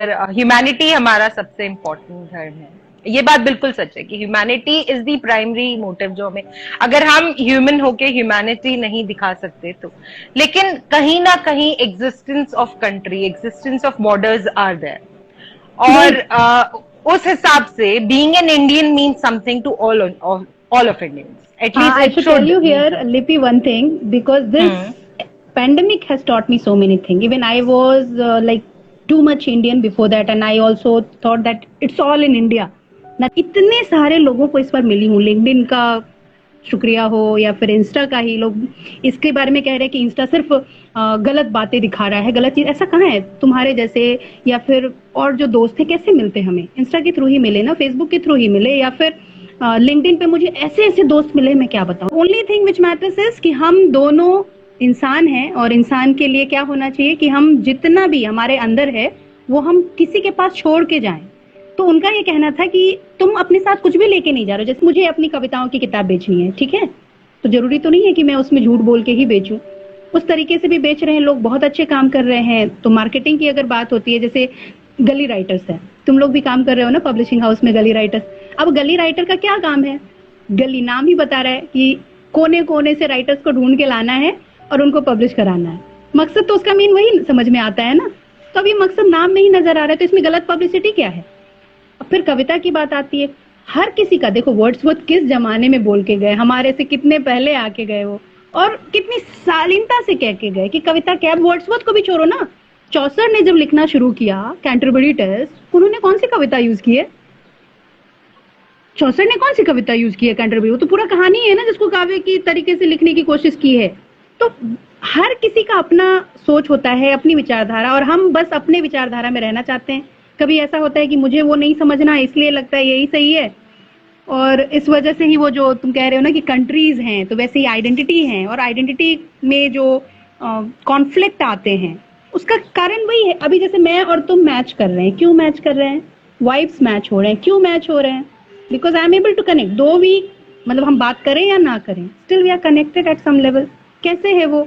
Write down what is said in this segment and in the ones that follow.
Humanity हमारा सबसे important धर्म है। ये बात बिल्कुल सच है कि humanity is the primary motive जो हमें, अगर हम ह्यूमन होके ह्यूमैनिटी नहीं दिखा सकते तो, लेकिन कहीं ना कहीं existence of country, existence of borders are there, नहीं, और उस हिसाब से being an Indian means something to all of Indians, at least I it should tell should you mean here, something. Lippy, one thing, because this pandemic has taught me so many things. Even I was like too much Indian before that, and I also thought that it's all in India. ना इतने सारे लोगों को इस बार मिली हूँ, LinkedIn का शुक्रिया हो या फिर इंस्टा का ही, लोग इसके बारे में कह रहे हैं कि इंस्टा सिर्फ गलत बातें दिखा रहा है, गलत चीज, ऐसा कहाँ है? तुम्हारे जैसे या फिर और जो दोस्त थे कैसे मिलते हमें? इंस्टा के थ्रू ही मिले ना, फेसबुक के थ्रू ही मिले, या फिर लिंक्डइन पे मुझे ऐसे ऐसे दोस्त मिले, मैं क्या बताऊं। Only thing which matters is कि हम दोनों इंसान हैं, और इंसान के लिए क्या होना चाहिए कि हम जितना भी हमारे अंदर है वो हम किसी के पास छोड़ के जाएं। तो उनका ये कहना था कि तुम अपने साथ कुछ भी लेके नहीं जा रहे हो, जैसे मुझे अपनी कविताओं की किताब बेचनी है, ठीक है, तो जरूरी तो नहीं है कि मैं उसमें झूठ बोल के ही बेचूं, उस तरीके से भी बेच रहे हैं लोग, बहुत अच्छे काम कर रहे हैं। तो मार्केटिंग की अगर बात होती है, जैसे गली राइटर्स है, तुम लोग भी काम कर रहे हो ना पब्लिशिंग हाउस में, गली राइटर्स। अब गली राइटर का क्या काम है? गली नाम ही बता रहा है कि कोने कोने से राइटर्स को ढूंढ के लाना है और उनको पब्लिश कराना है। मकसद तो उसका मेन वही समझ में आता है ना। तो अब ये मकसद नाम में ही नजर आ रहा है, तो इसमें गलत पब्लिसिटी क्या है? अब फिर कविता की बात आती है, हर किसी का देखो, वर्ड्सवर्थ किस जमाने में बोल के गए, हमारे से कितने पहले आके गए वो, और कितनी शालीनता से कह के गए कि कविता क्या। वर्ड्सवर्थ को भी छोड़ो ना, चौसर ने जब लिखना शुरू किया कैंटरबरी टेस्ट, उन्होंने कौन सी कविता यूज की है? चौसर ने कौन सी कविता यूज की है कैंटरबरी? वो तो पूरा कहानी है ना, जिसको काव्य की तरीके से लिखने की कोशिश की है। तो हर किसी का अपना सोच होता है, अपनी विचारधारा, और हम बस अपने विचारधारा में रहना चाहते हैं। कभी ऐसा होता है कि मुझे वो नहीं समझना, इसलिए लगता है यही सही है, और इस वजह से ही वो जो तुम कह रहे हो ना कि कंट्रीज हैं, तो वैसे ही आइडेंटिटी है, और आइडेंटिटी में जो कॉन्फ्लिक्ट आते हैं उसका कारण वही है। अभी जैसे मैं और तुम मैच कर रहे हैं, क्यों मैच कर रहे हैं? वाइब्स मैच हो रहे हैं, क्यों मैच हो रहे हैं? Because I am able to connect, though we, मतलब हम बात करें या ना करें, still we are connected at some level. कैसे है वो?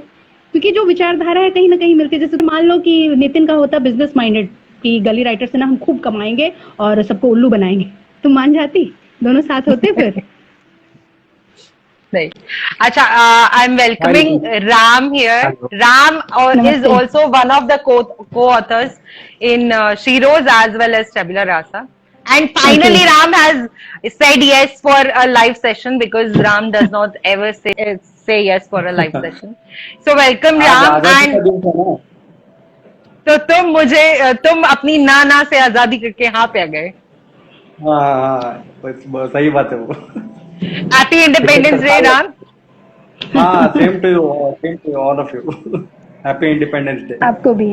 क्योंकि जो विचारधारा है कहीं ना कहीं मिलती है। जैसे मान लो कि नितिन का होता बिजनेस माइंडेड कि गली राइटर से ना हम खूब कमाएंगे और सबको उल्लू बनाएंगे, तुम मान जाती? दोनों साथ होते फिर? नहीं। अच्छा, I am welcoming Ram here. Hello. Ram is नमस्ते। also one of the co-authors in Shiro's as well as Tabula Rasa. And finally, Okay. Ram has said yes for a live session, because Ram does not ever say yes for a live session. So welcome आज Ram। आजादी का And दिन था ना। तो तुम अपनी ना से आजादी करके यहाँ पे आ गए। हाँ हाँ हाँ, बस सही बात है वो। Happy independence day Ram. हाँ, same to all of you. Happy independence day. आपको भी।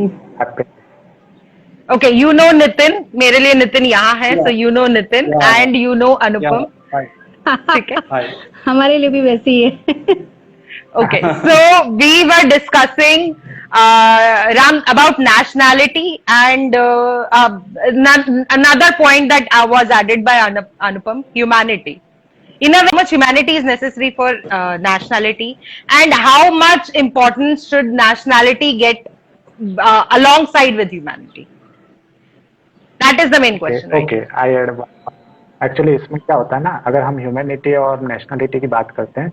ओके, यू नो नितिन, मेरे लिए नितिन यहाँ है, so you know Nitin Yeah. And you know Anupam. Hi ठीक है। हाय। हमारे लिए भी वैसे ही है। Okay, so we were discussing Ram about nationality, and another point that was added by Anupam, humanity. In a way, how much humanity is necessary for nationality, and how much importance should nationality get alongside with humanity? That is the main question, right? Okay, I'd एड। Actually इसमें क्या होता है ना, अगर हम humanity और nationality की बात करते हैं,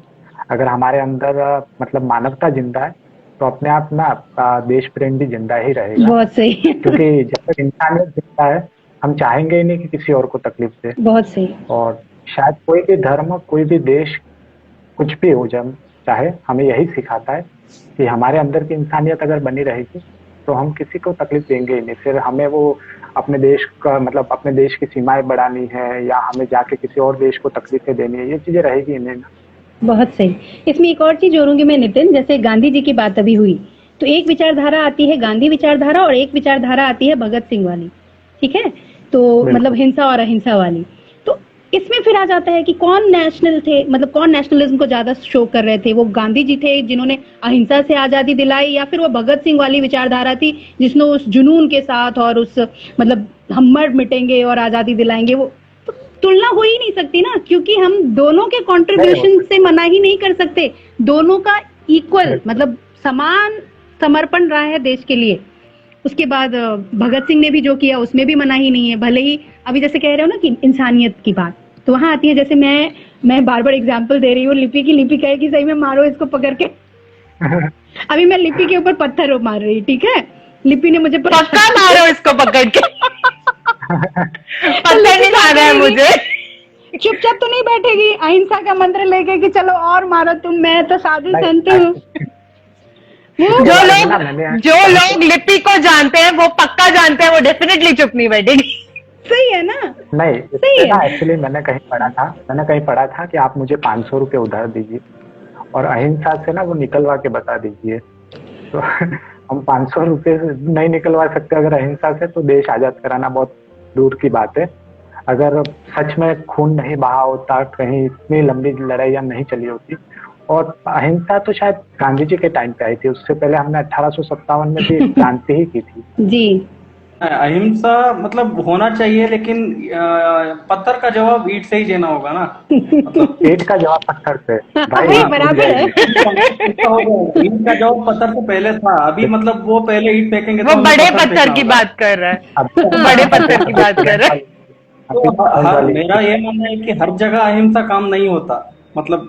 अगर हमारे अंदर मतलब मानवता जिंदा है तो अपने आप ना देश प्रेम भी जिंदा ही रहेगा। बहुत सही। क्योंकि जब तक इंसानियत जिंदा है हम चाहेंगे ही नहीं कि किसी और को तकलीफ दे। बहुत सही। और शायद कोई भी धर्म, कोई भी देश, कुछ भी हो जब चाहे, हमें यही सिखाता है कि हमारे अंदर की इंसानियत अगर बनी रहेगी तो हम किसी को तकलीफ देंगे ही नहीं। फिर हमें वो अपने देश का मतलब अपने देश की सीमाएं बढ़ानी है या हमें जाके किसी और देश को तकलीफें देनी है, ये चीजें रहेगी ही नहीं ना। बहुत सही। इसमें एक और चीज जोड़ूंगी मैं नितिन, जैसे गांधी जी की बात अभी हुई, तो एक विचारधारा आती है गांधी विचारधारा, और एक विचारधारा आती है भगत सिंह वाली, ठीक है? तो मतलब हिंसा और अहिंसा वाली। तो इसमें फिर आ जाता है कि कौन नेशनल थे, मतलब कौन नेशनलिज्म को ज्यादा शो कर रहे थे? वो गांधी जी थे जिन्होंने अहिंसा से आजादी दिलाई, या फिर वो भगत सिंह वाली विचारधारा थी जिसने उस जुनून के साथ और उस मतलब हम मर मिटेंगे और आजादी दिलाएंगे? वो तो तुलना हो ही नहीं सकती ना, क्योंकि हम दोनों के कंट्रीब्यूशन से मना ही नहीं कर सकते। दोनों का इक्वल मतलब समान समर्पण रहा है देश के लिए। उसके बाद भगत सिंह ने भी जो किया उसमें भी मनाही नहीं है, भले ही अभी जैसे कह रहे हो ना कि इंसानियत की बात, तो वहां आती है। जैसे मैं बार बार एग्जाम्पल दे रही हूँ लिपि की, लिपि कहेगी सही में मारो इसको पकड़ के। अभी मैं लिपि के ऊपर पत्थर मार रही, ठीक है, लिपि ने मुझे पक्का मारो इसको पकड़ के। पत्थर नहीं खाना है मुझे। चुपचाप तो नहीं बैठेगी, अहिंसा का मंत्र लेके कि चलो और मारो तुम, मैं तो साधु संत हूँ। जो लोग लिपि को जानते हैं वो पक्का जानते हैं, वो डेफिनेटली चुप नहीं बैठेगी। सही है ना? नहीं, सही है। एक्चुअली मैंने कहीं पढ़ा था कि आप मुझे 500 रुपये उधार दीजिए और अहिंसा से ना वो निकलवा के बता दीजिए। तो हम 500 रुपये नहीं निकलवा सकते अगर अहिंसा से, तो देश आजाद कराना बहुत दूर की बात है। अगर सच में खून नहीं बहा होता, कहीं इतनी लंबी लड़ाइयाँ नहीं चली होती। और अहिंसा तो शायद गांधी जी के टाइम पे आई थी, उससे पहले हमने 1857 में भी क्रांति ही की थी जी। अहिंसा मतलब होना चाहिए, लेकिन पत्थर का जवाब ईंट से ही देना होगा ना। मतलब ईंट का जवाब पत्थर से भाई बराबर है। ईंट का जवाब पत्थर से पहले था, अभी मतलब वो पहले ईंट फेंकेंगे वो तो बड़े पत्थर की बात कर रहा है, बड़े पत्थर की बात कर रहा है। तो मेरा ये मानना है कि हर जगह अहिंसा काम नहीं होता। मतलब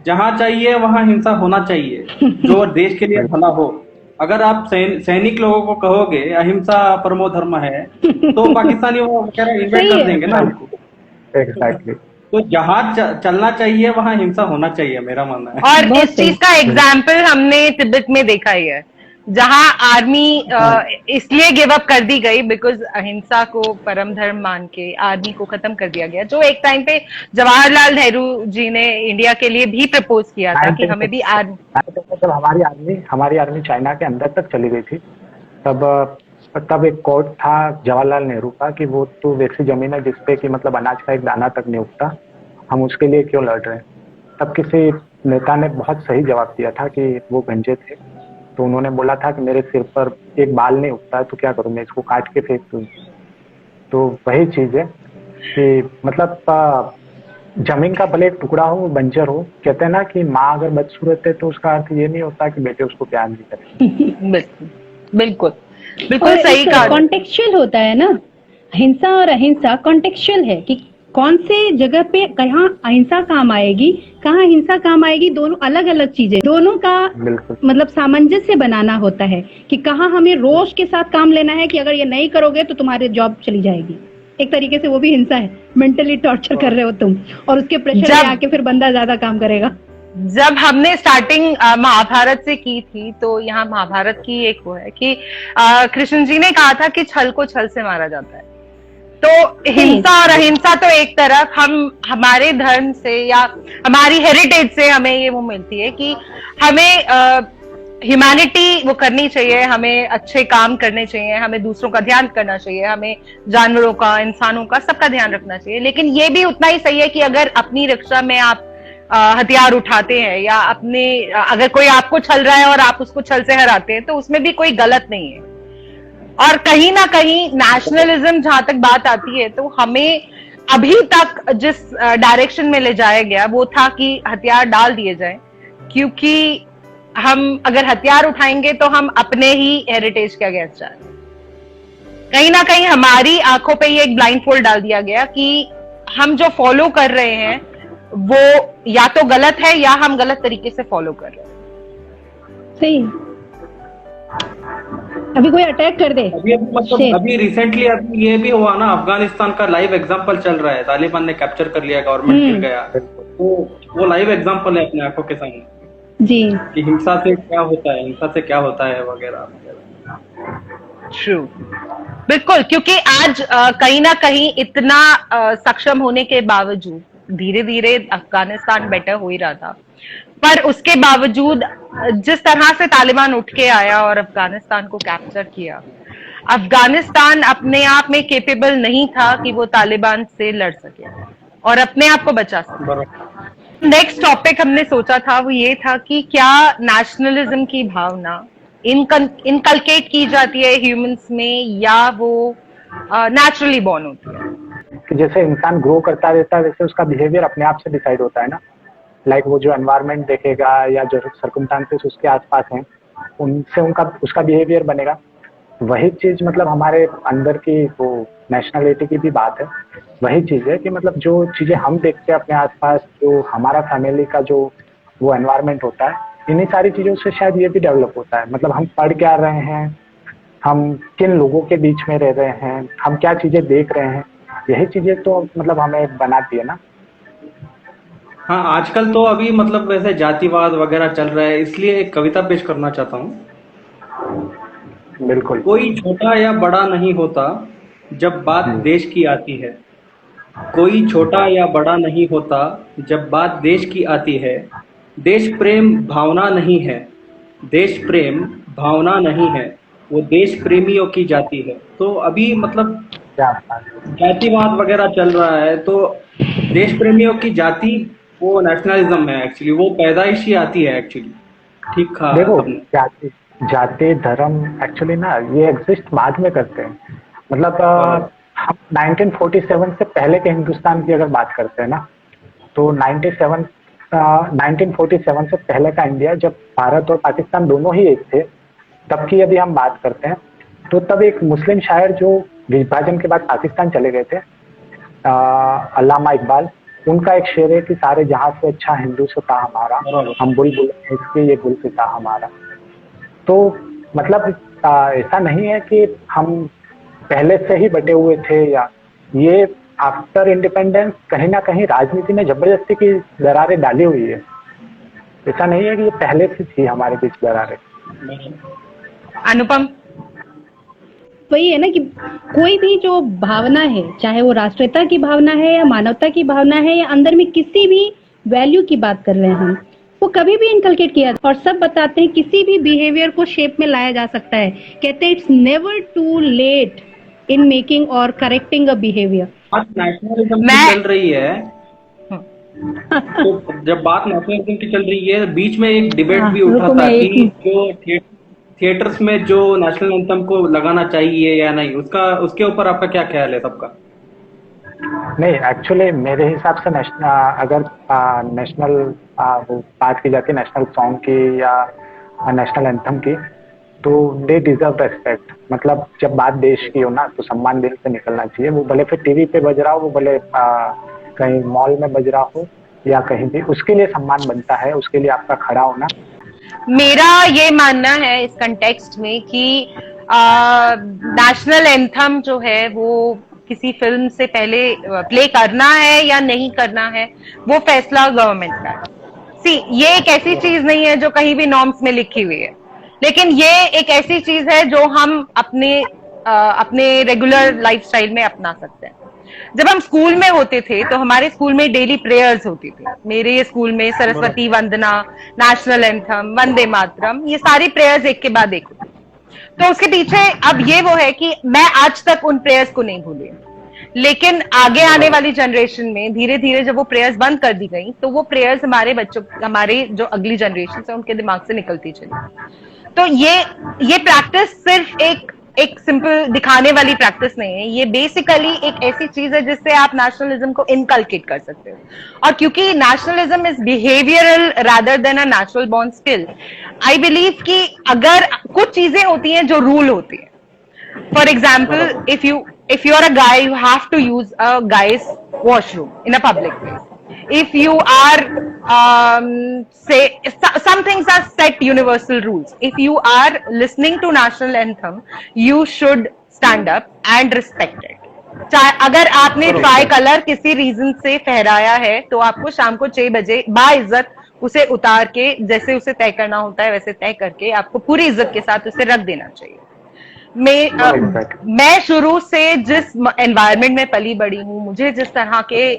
जहाँ चाहिए वहाँ हिंसा होना चाहिए, जो देश के लिए भला हो। अगर आप सैनिक लोगों को कहोगे अहिंसा परमो धर्म है, तो पाकिस्तानी वो वगैरह इन्वेट कर देंगे ना हमको। एग्जैक्टली। तो जहाँ चलना चाहिए वहाँ हिंसा होना चाहिए, मेरा मानना है। और इस चीज का एग्जाम्पल हमने तिब्बत में देखा ही है, जहां आर्मी इसलिए गिव अप कर दी गई बिकॉज अहिंसा को परम धर्म मान के आर्मी को खत्म कर दिया गया, जो एक टाइम पे जवाहरलाल नेहरू जी ने इंडिया के लिए भी प्रपोज किया था कि हमें भी जब हमारी आर्मी चाइना के अंदर तक चली गई थी, तब एक कोट था जवाहरलाल नेहरू का कि वो तो वैसी जमीन है जिसपे कि मतलब अनाज का एक दाना तक नहीं उगता, हम उसके लिए क्यों लड़ रहे हैं। तब किसी नेता ने बहुत सही जवाब दिया था कि वो गंजे थे, तो उन्होंने बोला था कि मेरे सिर पर एक बाल नहीं उगता है तो क्या करूं, मैं इसको काट के फेंक दूं। तो वही चीज है कि मतलब जमीन का भले एक टुकड़ा हो, बंजर हो, कहते हैं ना कि माँ अगर बदसूरत है तो उसका अर्थ ये नहीं होता कि बेटे उसको प्यार नहीं करते। बिल्कुल बिल्कुल सही कहा। कॉन्टेक्चुअल होता है ना, हिंसा और अहिंसा कॉन्टेक्चुअल है कि कौन से जगह पे कहाँ अहिंसा काम आएगी, कहाँ हिंसा काम आएगी, दोनों अलग अलग चीजें, दोनों का मतलब सामंजस्य बनाना होता है कि कहाँ हमें रोष के साथ काम लेना है कि अगर ये नहीं करोगे तो तुम्हारी जॉब चली जाएगी। एक तरीके से वो भी हिंसा है, मेंटली टॉर्चर कर रहे हो तुम, और उसके प्रेशर में आके फिर बंदा ज्यादा काम करेगा। जब हमने स्टार्टिंग महाभारत से की थी, तो यहाँ महाभारत की एक वो है कि कृष्ण जी ने कहा था कि छल को छल से मारा जाता है। तो हिंसा और अहिंसा तो एक तरफ, हम हमारे धर्म से या हमारी हेरिटेज से हमें ये वो मिलती है कि हमें ह्यूमैनिटी वो करनी चाहिए, हमें अच्छे काम करने चाहिए, हमें दूसरों का ध्यान करना चाहिए, हमें जानवरों का, इंसानों का, सबका ध्यान रखना चाहिए। लेकिन ये भी उतना ही सही है कि अगर अपनी रक्षा में आप हथियार उठाते हैं या अपने अगर कोई आपको छल रहा है और आप उसको छल से हराते हैं, तो उसमें भी कोई गलत नहीं है। और कहीं ना कहीं नेशनलिज्म जहां तक बात आती है, तो हमें अभी तक जिस डायरेक्शन में ले जाया गया वो था कि हथियार डाल दिए जाएं, क्योंकि हम अगर हथियार उठाएंगे तो हम अपने ही हेरिटेज के अगेंस्ट जा रहे हैं। कहीं ना कहीं हमारी आंखों पे ये एक ब्लाइंड फोल्ड डाल दिया गया कि हम जो फॉलो कर रहे हैं वो या तो गलत है या हम गलत तरीके से फॉलो कर रहे हैं। सही। अभी कोई अटैक कर दे। अभी रिसेंटली अभी ये भी हुआ ना, अफगानिस्तान का लाइव एग्जांपल चल रहा है, तालिबान ने कैप्चर कर लिया, गवर्नमेंट गिर गया, तो वो लाइव एग्जांपल है अपने आंखों के सामने जी कि हिंसा से क्या होता है, हिंसा से क्या होता है वगैरह। ट्रू, बिल्कुल, क्योंकि आज कहीं ना कहीं इतना सक्षम होने के बावजूद धीरे धीरे अफगानिस्तान बेटर हो ही रहा था, पर उसके बावजूद जिस तरह से तालिबान उठ के आया और अफगानिस्तान को कैप्चर किया, अफगानिस्तान अपने आप में केपेबल नहीं था कि वो तालिबान से लड़ सके और अपने आप को बचा सके। नेक्स्ट टॉपिक हमने सोचा था वो ये था कि क्या नेशनलिज्म की भावना इनकलकेट की जाती है ह्यूमंस में या वो नेचुरली बॉर्न होती है? कि जैसे इंसान ग्रो करता रहता है वैसे उसका बिहेवियर अपने आप से डिसाइड होता है ना। लाइक वो जो एनवायरनमेंट देखेगा या जो सर्कमस्टांसेस उसके आसपास हैं उनसे उसका बिहेवियर बनेगा। वही चीज मतलब हमारे अंदर की वो नेशनलिटी की भी बात है। वही चीज है कि मतलब जो चीजें हम देखते हैं अपने आसपास, जो हमारा फैमिली का जो वो एनवायरनमेंट होता है, इन्हीं सारी चीजों से शायद ये भी डेवलप होता है। मतलब हम पढ़ क्या रहे हैं, हम किन लोगों के बीच में रह रहे हैं, हम क्या चीजें देख रहे हैं, यही चीजें तो मतलब हमें बनाती है ना। हाँ, आजकल तो अभी मतलब वैसे जातिवाद वगैरह चल रहा है, इसलिए एक कविता पेश करना चाहता हूँ। बिल्कुल। कोई छोटा या बड़ा नहीं होता जब बात देश की आती है। कोई छोटा या बड़ा नहीं होता जब बात देश की आती है। देश प्रेम भावना नहीं है, देश प्रेम भावना नहीं है, वो देश प्रेमियों की जाति है। तो अभी मतलब क्या बात है। जातिवाद वगैरह चल रहा है, तो देश प्रेमियों की जाति वो नेशनलिज्म है एक्चुअली, वो पैदाइश ही आती है एक्चुअली। ठीक कहा देखो, तुमने। जाति जाति धर्म एक्चुअली ना ये एग्जिस्ट बाद में करते हैं। मतलब हम 1947 से पहले के हिंदुस्तान की अगर बात करते हैं ना, तो 1947 से पहले का इंडिया, जब भारत और पाकिस्तान दोनों ही एक थे, तब की यदि हम बात करते हैं, तो तब एक मुस्लिम शायर जो विभाजन के बाद पाकिस्तान चले गए थे, अल्लामा इकबाल, उनका एक शेर है कि सारे जहां से अच्छा हिंदू से था हमारा, हम बुलबुल हैं इसके ये गुल से था हमारा। तो मतलब ऐसा नहीं है कि हम पहले से ही बटे हुए थे, या ये आफ्टर इंडिपेंडेंस कहीं ना कहीं राजनीति में जबरदस्ती की दरारें डाली हुई है। ऐसा नहीं है कि ये पहले से थी हमारे बीच दरारें। अनुपम, वही है ना कि कोई भी जो भावना है, चाहे वो राष्ट्रीयता की भावना है या मानवता की भावना है या अंदर में किसी भी वैल्यू की बात कर रहे हैं हम, वो कभी भी इनकलकेट किया। और सब बताते हैं किसी भी बिहेवियर को शेप में लाया जा सकता है। कहते हैं it's never too late in making और करेक्टिंग अ बिहेवियर। नेशनलिज्म की चल रही है, तो जब बात नेशनलिज्म की चल रही है, बीच में एक डिबेट भी उठा था कि जो थिएटर्स में जो नेशनल एंथम को लगाना चाहिए या नहीं, उसके ऊपर आपका क्या ख्याल है सबका? नहीं, एक्चुअली मेरे हिसाब से अगर नेशनल वो बात की जाती है नेशनल सॉन्ग की या नेशनल एंथम की, तो दे डिजर्व रेस्पेक्ट। मतलब जब बात देश की हो ना, तो सम्मान दिल से निकलना चाहिए। वो भले फिर टीवी पे बज रहा हो, वो भले कहीं मॉल में बज रहा हो या कहीं भी, उसके लिए सम्मान बनता है, उसके लिए आपका खड़ा होना। मेरा ये मानना है इस कंटेक्स्ट में कि नेशनल एंथम जो है वो किसी फिल्म से पहले प्ले करना है या नहीं करना है, वो फैसला गवर्नमेंट का है। सी, ये एक ऐसी चीज नहीं है जो कहीं भी नॉर्म्स में लिखी हुई है, लेकिन ये एक ऐसी चीज है जो हम अपने रेगुलर लाइफस्टाइल में अपना सकते हैं। जब हम स्कूल में होते थे तो हमारे स्कूल में डेली प्रेयर्स होती थी। मेरे स्कूल में सरस्वती वंदना, नेशनल एंथम, वंदे मातरम, ये सारी प्रेयर्स एक के बाद एक होती। तो उसके पीछे अब ये वो है कि मैं आज तक उन प्रेयर्स को नहीं भूली, लेकिन आगे आने वाली जनरेशन में धीरे धीरे जब वो प्रेयर्स बंद कर दी गई, तो वो प्रेयर्स हमारे जो अगली जनरेशन है उनके दिमाग से निकलती चली। तो ये प्रैक्टिस सिर्फ एक सिंपल दिखाने वाली प्रैक्टिस नहीं है, ये बेसिकली एक ऐसी चीज है जिससे आप नेशनलिज्म को इनकलकेट कर सकते हो। और क्योंकि nationalism is behavioural rather than a natural born skill, I believe कि अगर कुछ चीजें होती हैं जो रूल होती है। For example, if you are a guy, you have to use a guy's washroom in a public place. If you are say some things are set universal rules. If you are listening to national anthem, you should stand up and respect it. चाहे अगर आपने try colour किसी reason से फहराया है, तो आपको शाम को 6 बजे बाइज्जत उसे उतार के, जैसे उसे तय करना होता है वैसे तय करके आपको पूरी इज्जत के साथ उसे रख देना चाहिए। मैं शुरू से जिस एनवायरनमेंट में पली बड़ी हूँ, मुझे जिस तरह के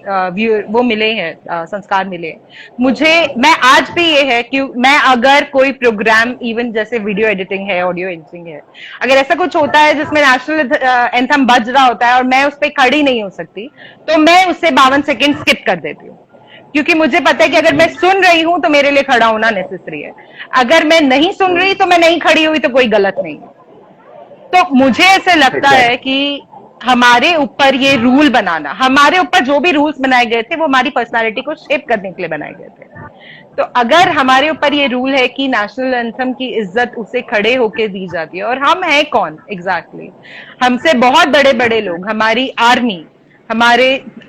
वो मिले हैं, संस्कार मिले, मैं आज भी ये है कि मैं अगर कोई प्रोग्राम, इवन जैसे वीडियो एडिटिंग है, ऑडियो एडिटिंग है, अगर ऐसा कुछ होता है जिसमें नेशनल एंथम बज रहा होता है और मैं उस पर खड़ी नहीं हो सकती, तो मैं उससे 52 सेकेंड स्किप कर देती हूँ, क्योंकि मुझे पता है कि अगर मैं सुन रही हूं तो मेरे लिए खड़ा होना नेसेसरी है। अगर मैं नहीं सुन रही तो मैं नहीं खड़ी हुई तो कोई गलत नहीं है। तो मुझे ऐसे लगता है कि हमारे ऊपर ये रूल बनाना, हमारे ऊपर जो भी रूल्स बनाए गए थे वो हमारी पर्सनालिटी को शेप करने के लिए बनाए गए थे। तो अगर हमारे ऊपर ये रूल है कि नेशनल एंथम की इज्जत उसे खड़े होके दी जाती है, और हम हैं कौन एग्जैक्टली हमसे बहुत बड़े बड़े लोग, हमारी आर्मी, हमारे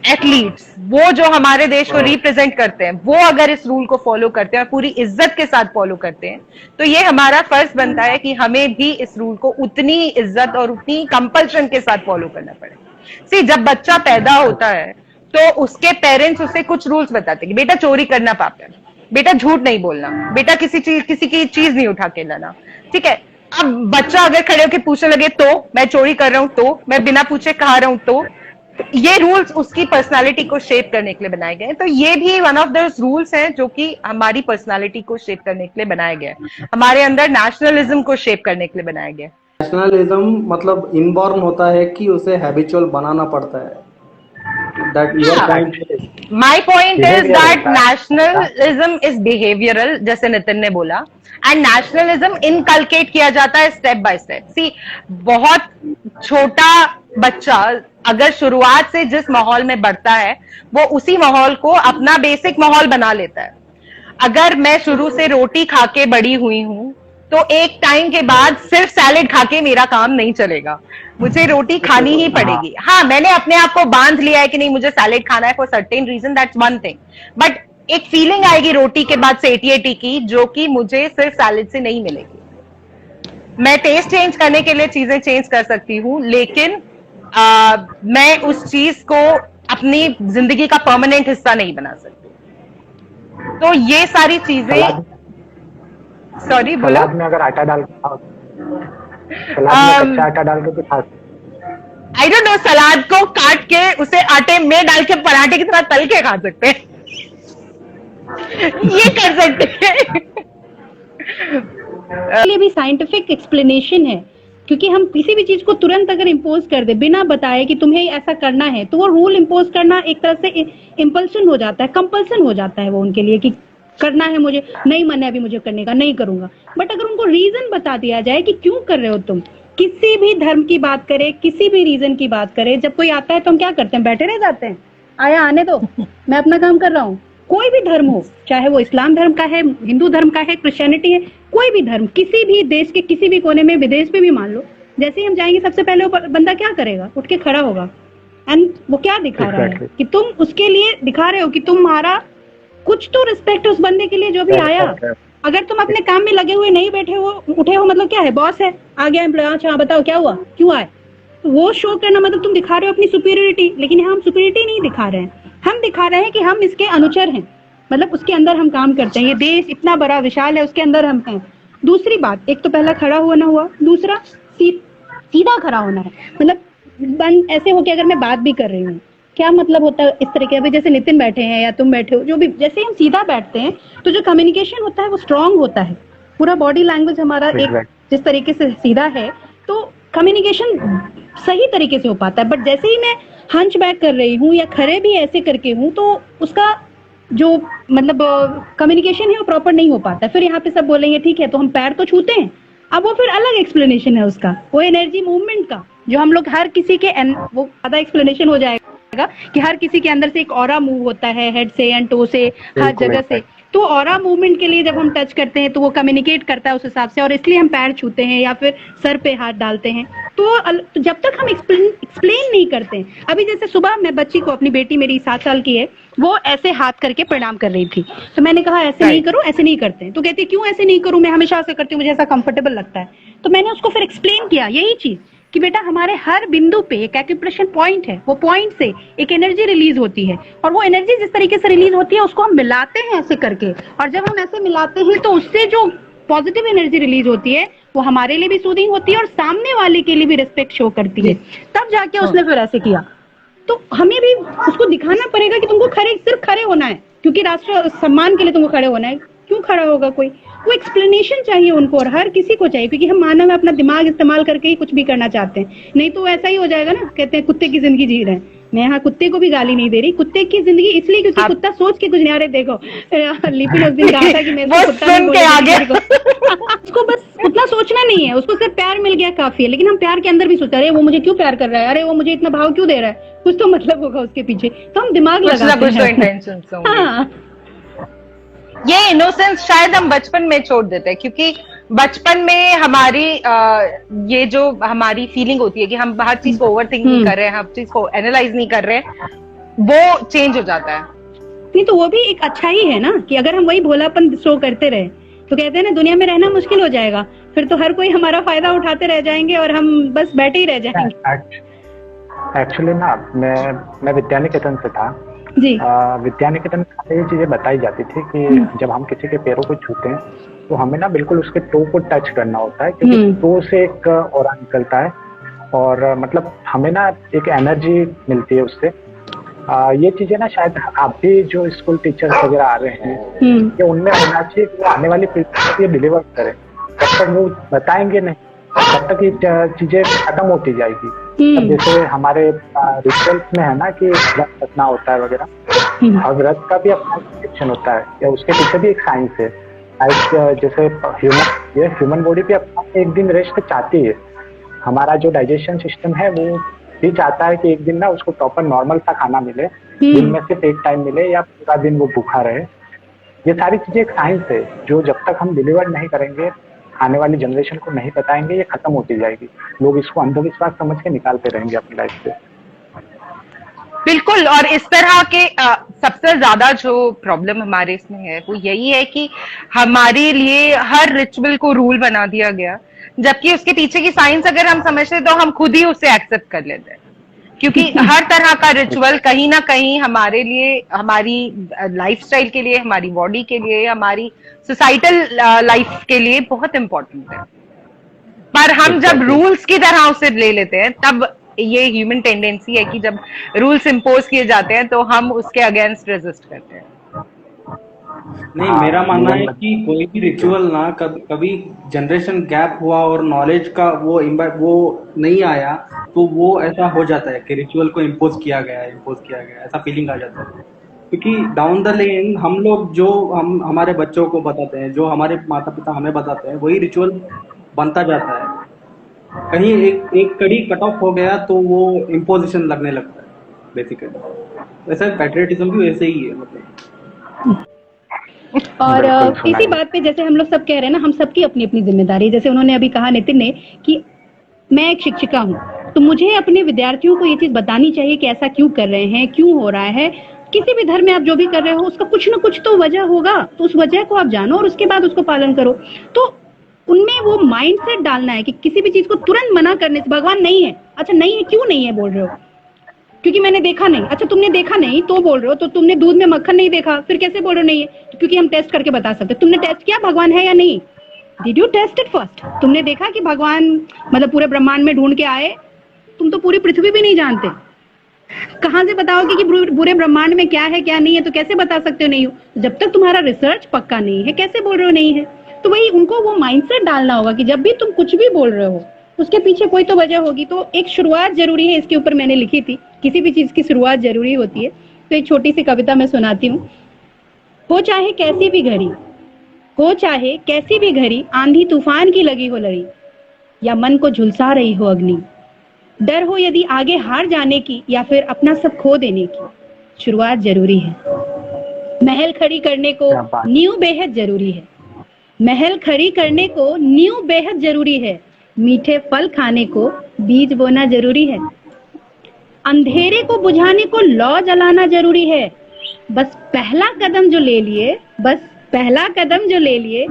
एथलीट्स, वो जो हमारे देश को रिप्रेजेंट करते हैं, वो अगर इस रूल को फॉलो करते हैं और पूरी इज्जत के साथ फॉलो करते हैं, तो ये हमारा फर्ज बनता है कि हमें भी इस रूल को उतनी इज्जत और उतनी कंपल्शन के साथ फॉलो करना पड़ेगा। सी, जब बच्चा पैदा होता है तो उसके पेरेंट्स उसे कुछ रूल्स बताते हैं कि बेटा चोरी करना पाप है, बेटा झूठ नहीं बोलना, बेटा किसी की चीज नहीं उठा के लाना, ठीक है। अब बच्चा अगर खड़े होकर पूछने लगे तो मैं चोरी कर रहा हूं, तो मैं बिना पूछे खा रहा हूं, तो ये रूल्स उसकी पर्सनालिटी को शेप करने के लिए बनाए गए। तो ये भी वन ऑफ दोस रूल्स हैं जो कि हमारी पर्सनालिटी को शेप करने के लिए बनाए गए, हमारे अंदर नेशनलिज्म को शेप करने के लिए बनाए गए। नेशनलिज्म मतलब इनबॉर्न होता है कि उसे हैबिचुअल बनाना पड़ता है। That your point is. My point is that nationalism is behavioral, जैसे नितिन ने बोला, एंड नेशनलिज्म इनकलकेट किया जाता है स्टेप बाय स्टेप। सी, बहुत छोटा बच्चा अगर शुरुआत से जिस माहौल में बढ़ता है वो उसी माहौल को अपना बेसिक माहौल बना लेता है। अगर मैं शुरू से रोटी खा के बड़ी हुई हूं तो एक टाइम के बाद सिर्फ सैलेड खा के मेरा काम नहीं चलेगा, मुझे रोटी खानी ही पड़ेगी। हाँ, मैंने अपने आप को बांध लिया है कि नहीं मुझे सैलेड खाना है for certain reason, that's one thing, but एक फीलिंग आएगी रोटी के बाद सेटिएटी की जो कि मुझे सिर्फ सैलेड से नहीं मिलेगी। मैं टेस्ट चेंज करने के लिए चीजें चेंज कर सकती हूँ, लेकिन मैं उस चीज को अपनी जिंदगी का परमानेंट हिस्सा नहीं बना सकती। तो ये सारी चीजें, सॉरी बोलो, सलाद में अगर आटा डाल सलाद में कच्चा आटा डाल के तो खा, आई डोंट नो, सलाद को काट के उसे आटे में डाल के पराठे की तरह तल के खा सकते हैं ये कर सकते हैं लिए भी साइंटिफिक एक्सप्लेनेशन है, क्योंकि हम किसी भी चीज को तुरंत अगर इम्पोज कर दे बिना बताए कि तुम्हें ऐसा करना है, तो वो रूल इम्पोज करना एक तरह से इम्पल्सन हो जाता है, कंपल्सन हो जाता है वो उनके लिए कि करना है, मुझे नहीं मन है अभी मुझे करने का, नहीं करूंगा। बट अगर उनको रीजन बता दिया जाए कि क्यों कर रहे हो तुम, किसी भी धर्म की बात करें, किसी भी रीजन की बात करें, जब कोई आता है तो हम क्या करते हैं, बैठे रह जाते हैं, आया आने दो, मैं अपना काम कर रहा हूँ। कोई भी धर्म हो, चाहे वो इस्लाम धर्म का है, हिंदू धर्म का है, क्रिश्चियनिटी है, कोई भी धर्म, किसी भी देश के किसी भी कोने में, विदेश में भी मान लो, जैसे ही हम जाएंगे सबसे पहले वो बंदा क्या करेगा, उठ के खड़ा होगा, एंड वो क्या दिखा रहा है कि तुम उसके लिए दिखा रहे हो कि तुम्हारा कुछ तो रिस्पेक्ट उस बंदे के लिए जो भी आया। अगर तुम अपने काम में लगे हुए नहीं बैठे हो, उठे हो, मतलब क्या है, बॉस है, आ गया एम्प्लॉय, अच्छा बताओ क्या हुआ, क्यों आए, तो वो शो करना मतलब तुम दिखा रहे हो अपनी सुपीरियरिटी। लेकिन हम सुपीरियरिटी नहीं दिखा रहे हैं, हम दिखा रहे हैं कि हम इसके अनुचर हैं, मतलब उसके अंदर हम काम करते हैं, ये देश इतना बड़ा विशाल है, उसके अंदर हम हैं। दूसरी बात, एक तो पहला खड़ा होना हुआ, दूसरा सीधा खड़ा होना है, मतलब ऐसे हो कि अगर मैं बात भी कर रही हूँ, क्या मतलब होता है इस तरह के, अभी जैसे नितिन बैठे हैं या तुम बैठे हो, जो भी, जैसे हम सीधा बैठते हैं तो जो कम्युनिकेशन होता है वो स्ट्रांग होता है, पूरा बॉडी लैंग्वेज हमारा एक जिस तरीके से सीधा है तो कम्युनिकेशन सही तरीके से हो पाता है। बट जैसे ही मैं हंच बैक कर रही हूँ या खड़े भी ऐसे करके हूँ तो उसका जो मतलब कम्युनिकेशन है वो प्रॉपर नहीं हो पाता। फिर यहाँ पे सब बोलेंगे ठीक है तो हम पैर तो छूते हैं, अब वो फिर अलग एक्सप्लेनेशन है उसका, वो एनर्जी मूवमेंट का, जो हम लोग हर किसी के वो ज्यादा एक्सप्लेनेशन हो जाएगा कि हर किसी के अंदर से एक ऑरा मूव होता है, हेड से एंड टो से, हर जगह से। तो ऑरा मूवमेंट के लिए जब हम टच करते हैं तो वो कम्युनिकेट करता है उस हिसाब से, और इसलिए हम पैर छूते हैं या फिर सर पे हाथ डालते हैं। तो जब तक हम एक्सप्लेन नहीं करते हैं, अभी जैसे सुबह मैं बच्ची को, अपनी बेटी मेरी 7 साल की है, वो ऐसे हाथ करके प्रणाम कर रही थी, तो मैंने कहा ऐसे नहीं करो, ऐसे नहीं करते हैं। तो कहती क्यों ऐसे नहीं करूं, मैं हमेशा ऐसे करती हूँ, मुझे ऐसा कंफर्टेबल लगता है। तो मैंने उसको फिर एक्सप्लेन किया यही चीज कि बेटा हमारे हर बिंदु पे एक एक्यूप्रेशर पॉइंट है, वो पॉइंट से एक एनर्जी रिलीज होती है, और वो एनर्जी जिस तरीके से रिलीज होती है उसको हम मिलाते हैं ऐसे करके, और जब हम ऐसे मिलाते हैं तो उससे जो पॉजिटिव एनर्जी रिलीज होती है वो हमारे लिए भी सूदिंग होती है और सामने वाले के लिए भी रिस्पेक्ट शो करती है। तब जाके उसने फिर ऐसे किया। तो हमें भी उसको दिखाना पड़ेगा कि तुमको सिर्फ खड़े होना है, क्योंकि राष्ट्र सम्मान के लिए तुमको खड़े होना है। क्यों खड़ा होगा कोई, वो एक्सप्लेनेशन चाहिए उनको, और हर किसी को चाहिए, क्योंकि हम मानव अपना दिमाग इस्तेमाल करके ही कुछ भी करना चाहते हैं। नहीं तो ऐसा ही हो जाएगा ना, कहते हैं कुत्ते की जिंदगी जी रहे हैं, मैं यहाँ कुत्ते को भी गाली नहीं दे रही, कुत्ते की जिंदगी इसलिए क्योंकि कुत्ता सोच के कुछ नहीं, अरे देखो लिपि उस दिन कहा था कि मैं वो कुत्ता सुन नहीं के आ बोलेगी गया। उसको बस उतना सोचना नहीं है, उसको सिर्फ प्यार मिल गया काफी है, लेकिन हम प्यार के अंदर भी सोचते हैं अरे वो मुझे क्यों प्यार कर रहा है, अरे वो मुझे इतना भाव क्यों दे रहा है, कुछ तो मतलब होगा उसके पीछे, तो हम दिमाग कुछ ना लगाते कुछ तो हैं। इंटेंशंस होंगे। हाँ ये इनोसेंस शायद हम बचपन में छोड़ देते हैं, क्योंकि बचपन में हमारी ये जो हमारी फीलिंग होती है कि हम हर चीज को ओवरथिंक नहीं कर रहे हैं, हर चीज को एनालाइज नहीं कर रहे हैं, वो चेंज हो जाता है। नहीं तो वो भी एक अच्छा ही है ना, कि अगर हम वही भोलापन शो करते रहे तो कहते हैं ना दुनिया में रहना मुश्किल हो जाएगा, फिर तो हर कोई हमारा फायदा उठाते रह जाएंगे और हम बस बैठे ही रह जाएंगे। एक्चुअली ना मैं विद्यानिकेतन से था जी। विद्यानिकेतन में ये चीजें बताई जाती थी कि जब हम किसी के पैरों को छूते हैं तो हमें ना बिल्कुल उसके टो को टच करना होता है, क्योंकि टो से एक ऑरा निकलता है और मतलब हमें ना एक एनर्जी मिलती है उससे। ये चीजें ना शायद आप भी जो स्कूल टीचर्स वगैरह आ रहे हैं ये उनमें होना चाहिए कि वो आने वाली पीढ़ी को ये डिलीवर करें। जब तक वो बताएंगे नहीं तब तक ये चीजें खत्म होती जाएगी। अब जैसे हमारे रिचुअल्स में है ना कि व्रत रखना होता है वगैरह, और व्रत का भी अपना डिस्क्रिप्शन होता है या उसके पीछे भी एक साइंस है। जैसे ह्यूमन बॉडी भी अपना एक दिन रेस्ट चाहती है, हमारा जो डाइजेशन सिस्टम है वो भी चाहता है कि एक दिन ना उसको प्रॉपर नॉर्मल सा खाना मिले, दिन में सिर्फ एक टाइम मिले या पूरा दिन वो भूखा रहे। ये सारी चीजें एक साइंस है जो जब तक हम डिलीवर नहीं करेंगे, आने वाली जनरेशन को नहीं बताएंगे, ये खत्म होती जाएगी। लोग इसको अंधविश्वास समझ के निकालते रहेंगे अपनी लाइफ से। बिल्कुल। और इस तरह के सबसे ज्यादा जो प्रॉब्लम हमारे इसमें है वो यही है कि हमारे लिए हर रिचुअल को रूल बना दिया गया, जबकि उसके पीछे की साइंस अगर हम समझते तो हम खुद ही उसे एक्सेप्ट कर लेते हैं, क्योंकि हर तरह का रिचुअल कहीं ना कहीं हमारे लिए, हमारी लाइफस्टाइल के लिए, हमारी बॉडी के लिए, हमारी सोसाइटल लाइफ के लिए बहुत इंपॉर्टेंट है। पर हम जब रूल्स की तरह उसे ले लेते हैं, तब ये ह्यूमन टेंडेंसी है कि जब रूल्स इम्पोज किए जाते हैं तो हम उसके अगेंस्ट रेजिस्ट करते हैं। नहीं, मेरा मानना है कि कोई भी रिचुअल ना कभी जनरेशन गैप हुआ और नॉलेज का वो नहीं आया तो वो ऐसा हो जाता है कि रिचुअल को इम्पोज किया गया, ऐसा फीलिंग आ जाता है। क्योंकि डाउन द लेन हम लोग जो हम हमारे बच्चों को बताते हैं, जो हमारे माता पिता हमें बताते हैं, वही रिचुअल बनता जाता है। कहीं एक कड़ी कट ऑफ हो गया तो वो इम्पोजिशन लगने लगता है बेसिकली। वैसे पैट्रियटिज्म भी वैसे ही है मतलब। और इसी बात पे जैसे हम लोग सब कह रहे हैं ना, हम सबकी अपनी अपनी जिम्मेदारी है। जैसे उन्होंने अभी कहा नितिन ने कि मैं एक शिक्षिका हूँ, तो मुझे अपने विद्यार्थियों को ये चीज बतानी चाहिए कि ऐसा क्यों कर रहे हैं, क्यों हो रहा है। किसी भी धर्म में आप जो भी कर रहे हो उसका कुछ ना कुछ तो वजह होगा, तो उस वजह को आप जानो और उसके बाद उसको पालन करो। तो उनमें वो माइंडसेट डालना है कि किसी भी चीज को तुरंत मना करने से, भगवान नहीं है, अच्छा नहीं है, क्यों नहीं है बोल रहे हो, क्योंकि मैंने देखा नहीं, अच्छा तुमने देखा नहीं तो बोल रहे हो, तो तुमने दूध में मक्खन नहीं देखा फिर कैसे बोल रहे हो नहीं है, तो क्योंकि हम टेस्ट करके बता सकते। तुमने टेस्ट किया भगवान है या नहीं, did you taste it first? तुमने देखा कि भगवान मतलब पूरे ब्रह्मांड में ढूंढ के आए? तुम तो पूरी पृथ्वी भी नहीं जानते, कहां से बताओगे कि पूरे ब्रह्मांड में क्या है क्या नहीं है, तो कैसे बता सकते हो नहीं हो? जब तक तुम्हारा रिसर्च पक्का नहीं है कैसे बोल रहे हो नहीं है? तो वही उनको वो माइंडसेट डालना होगा कि जब भी तुम कुछ भी बोल रहे हो उसके पीछे कोई तो वजह होगी। तो एक शुरुआत जरूरी है, इसके ऊपर मैंने लिखी थी, किसी भी चीज की शुरुआत जरूरी होती है। तो एक छोटी सी कविता मैं सुनाती हूँ। हो चाहे कैसी भी घड़ी, हो चाहे कैसी भी घड़ी, आंधी तूफान की लगी हो लड़ी, या मन को झुलसा रही हो अग्नि, डर हो यदि आगे हार जाने की या फिर अपना सब खो देने की, शुरुआत जरूरी है। महल खड़ी करने को नींव बेहद जरूरी है, महल खड़ी करने को नींव बेहद जरूरी है, मीठे फल खाने को बीज बोना जरूरी है, अंधेरे को बुझाने को लौ जलाना जरूरी है। बस पहला कदम जो ले लिए, बस पहला कदम जो ले लिए,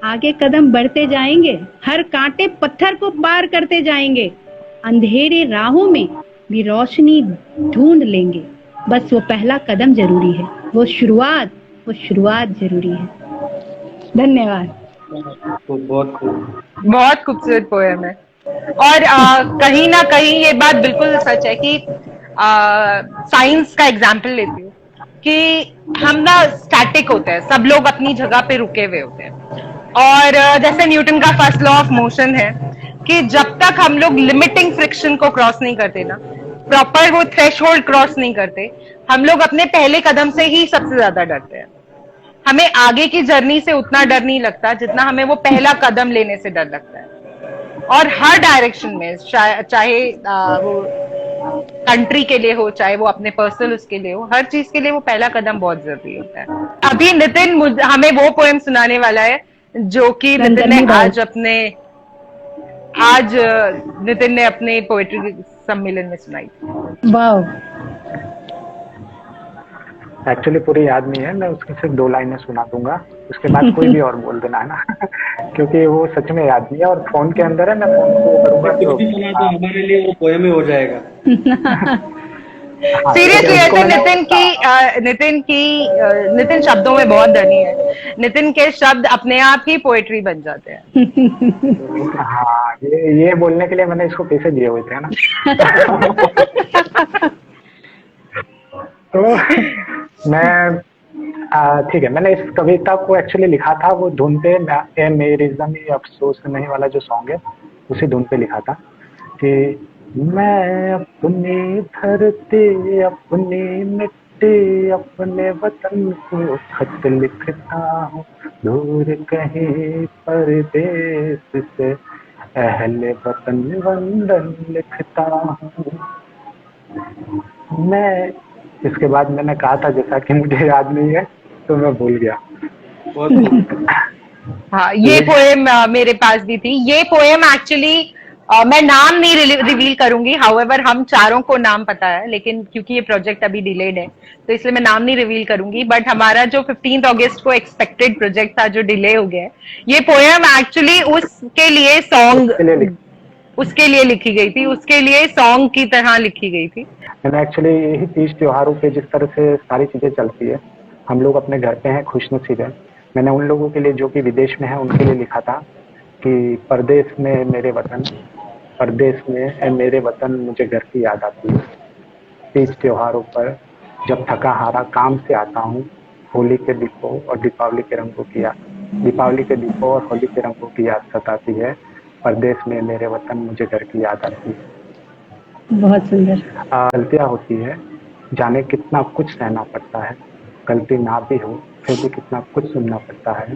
आगे कदम बढ़ते जाएंगे, हर कांटे पत्थर को पार करते जाएंगे, अंधेरे राहों में भी रोशनी ढूंढ लेंगे। बस वो पहला कदम जरूरी है, वो शुरुआत जरूरी है। धन्यवाद। बहुत खूबसूरत पोएम है। और कहीं ना कहीं ये बात बिल्कुल सच है कि साइंस का एग्जाम्पल लेती हूँ कि हम ना स्टैटिक होते हैं, सब लोग अपनी जगह पे रुके हुए होते हैं। और जैसे न्यूटन का फर्स्ट लॉ ऑफ मोशन है कि जब तक हम लोग लिमिटिंग फ्रिक्शन को क्रॉस नहीं करते ना, प्रॉपर वो थ्रेशहोल्ड क्रॉस नहीं करते। हम लोग अपने पहले कदम से ही सबसे ज्यादा डरते हैं। हमें आगे की जर्नी से उतना डर नहीं लगता जितना हमें वो पहला कदम लेने से डर लगता है। और हर डायरेक्शन में, चाहे वो कंट्री के लिए हो, चाहे वो अपने पर्सनल उसके लिए हो, हर चीज के लिए वो पहला कदम बहुत जरूरी होता है। अभी नितिन हमें वो पोएम सुनाने वाला है जो कि नितिन ने नितिन ने अपने पोएट्री सम्मेलन में सुनाई थी। वाह, एक्चुअली पूरी याद नहीं है, मैं उसकी सिर्फ 2 लाइनें सुना दूंगा, उसके बाद कोई भी और बोल देना है ना क्योंकि वो सच में याद नहीं है और फोन के अंदर है, मैं फोन को करूंगा कुछ भी सुना तो हमारे लिए वो पोएम ही हो जाएगा। सीरियसली ऐसे नितिन शब्दों में बहुत धनी है। नितिन के शब्द अपने आप ही पोएट्री बन जाते हैं। हाँ, ये बोलने के लिए मैंने इसको पैसे दिए हुए थे ना तो मैं ठीक है, मैंने इस कविता को एक्चुअली लिखा था वो धुन पे, ए मेरी ज़मीं अफसोस नहीं वाला जो सॉन्ग है उसी धुन पे लिखा था कि मैं अपनी धरती, अपनी मिट्टी, अपने वतन को खत लिखता हूँ, दूर कहीं परदेश से अहले वतन वंदन लिखता हूँ मैं। इसके बाद मैंने कहा था जैसा कि मुझे याद नहीं है तो मैं भूल गया। हाँ, ये पोएम मेरे पास भी थी। ये पोएम एक्चुअली मैं नाम नहीं रिवील करूंगी, हाउएवर हम चारों को नाम पता है, लेकिन क्योंकि ये प्रोजेक्ट अभी डिलेड है तो इसलिए मैं नाम नहीं रिवील करूंगी। बट हमारा जो 15 अगस्त को एक्सपेक्टेड प्रोजेक्ट था जो डिले हो गया है, ये पोएम एक्चुअली उसके लिए लिखी गई थी, उसके लिए सॉन्ग की तरह लिखी गई थी। मैंने एक्चुअली यही तीज त्योहारों पे जिस तरह से सारी चीजें चलती है, हम लोग अपने घर पे हैं, खुशनसीब है। मैंने उन लोगों के लिए जो कि विदेश में है उनके लिए लिखा था कि परदेश में मेरे वतन, परदेश में मेरे वतन, मुझे घर की याद आती है। तीज त्योहारों पर जब थका हारा काम से आता हूँ, होली के दीपों और दीपावली के रंगों की याद, दीपावली के दीपों और होली के रंगों की याद सताती है। परदेश में मेरे वतन, मुझे घर की याद आती है। बहुत सुंदर। गलतियाँ होती है, जाने कितना कुछ सहना पड़ता है, गलती ना भी हो फिर भी कितना कुछ सुनना पड़ता है।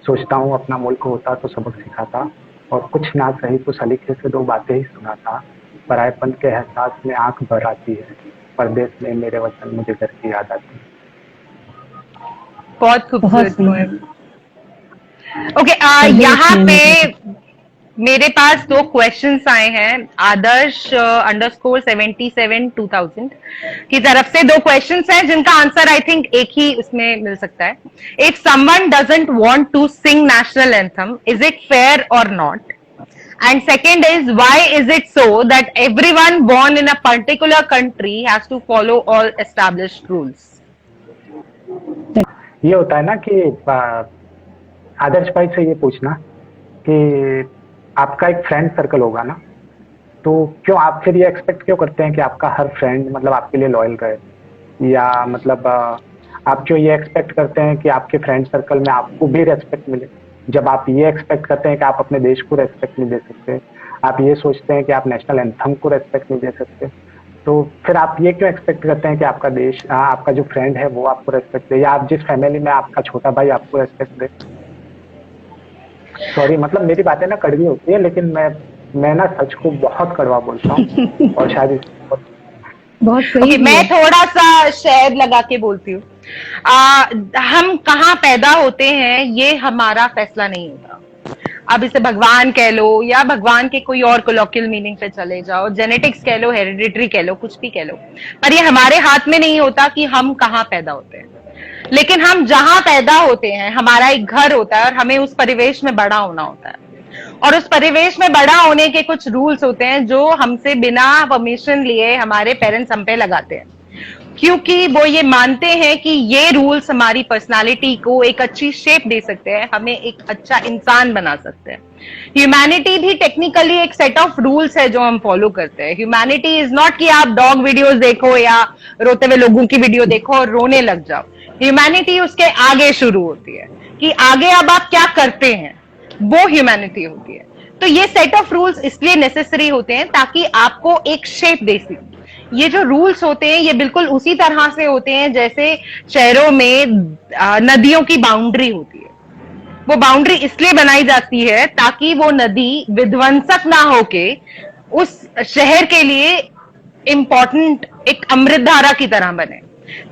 सोचता हूँ अपना मुल्क होता तो सबक सिखाता, और कुछ ना सही तो सलीके से 2 बातें ही सुनाता। परायपन के एहसास में आंख भर आती है, परदेश में मेरे वतन, मुझे घर की याद आती है। बहुत खूबसूरत पोएम। ओके, यहाँ पे मेरे पास 2 क्वेश्चंस आए हैं आदर्श _77 2000 की तरफ से। 2 क्वेश्चंस हैं जिनका आंसर आई थिंक एक ही उसमें मिल सकता है। If someone doesn't want to sing national anthem, is it fair और not? And second is, why is it so that everyone born in a particular country has to follow all established rules? ये होता है ना कि आदर्श भाई से ये पूछना कि आपका एक फ्रेंड सर्कल होगा ना, तो क्यों आप फिर ये एक्सपेक्ट क्यों करते हैं कि आपका हर फ्रेंड मतलब आपके लिए लॉयल रहे, या मतलब आप क्यों ये एक्सपेक्ट करते हैं कि आपके फ्रेंड सर्कल में आपको भी रेस्पेक्ट मिले, जब आप ये एक्सपेक्ट करते हैं कि आप अपने देश को रेस्पेक्ट नहीं दे सकते, आप ये सोचते हैं कि आप नेशनल एंथम को रेस्पेक्ट नहीं दे सकते, तो फिर आप ये क्यों एक्सपेक्ट करते हैं कि आपका देश, आपका जो फ्रेंड है वो आपको रेस्पेक्ट दे, या आप जिस फैमिली में आपका छोटा भाई आपको रेस्पेक्ट दे। सॉरी, मतलब मेरी बातें ना कड़वी होती है, लेकिन मैं ना सच को बहुत कड़वा बोलता हूँ और शायद बहुत सही। मैं थोड़ा सा शहद लगा के बोलती हूँ। हम कहाँ पैदा होते हैं ये हमारा फैसला नहीं होता। अब इसे भगवान कह लो या भगवान के कोई और कोलोकियल मीनिंग पे चले जाओ, जेनेटिक्स कह लो, हेरिडिटरी कह लो, कुछ भी कह लो, पर ये हमारे हाथ में नहीं होता कि हम कहाँ पैदा होते हैं। लेकिन हम जहां पैदा होते हैं, हमारा एक घर होता है और हमें उस परिवेश में बड़ा होना होता है, और उस परिवेश में बड़ा होने के कुछ रूल्स होते हैं जो हमसे बिना परमिशन लिए हमारे पेरेंट्स हम पे लगाते हैं, क्योंकि वो ये मानते हैं कि ये रूल्स हमारी पर्सनालिटी को एक अच्छी शेप दे सकते हैं, हमें एक अच्छा इंसान बना सकते हैं। ह्यूमैनिटी भी टेक्निकली एक सेट ऑफ रूल्स है जो हम फॉलो करते हैं। ह्यूमैनिटी इज नॉट कि आप डॉग वीडियोस देखो या रोते हुए लोगों की वीडियो देखो और रोने लग जाओ। ह्यूमैनिटी उसके आगे शुरू होती है कि आगे अब आप क्या करते हैं, वो ह्यूमैनिटी होती है। तो ये सेट ऑफ रूल्स इसलिए नेसेसरी होते हैं ताकि आपको एक शेप दे सके, ये जो रूल्स होते हैं ये बिल्कुल उसी तरह से होते हैं जैसे शहरों में नदियों की बाउंड्री होती है। वो बाउंड्री इसलिए बनाई जाती है ताकि वो नदी विध्वंसक ना होके उस शहर के लिए इंपॉर्टेंट एक अमृत धारा की तरह बने,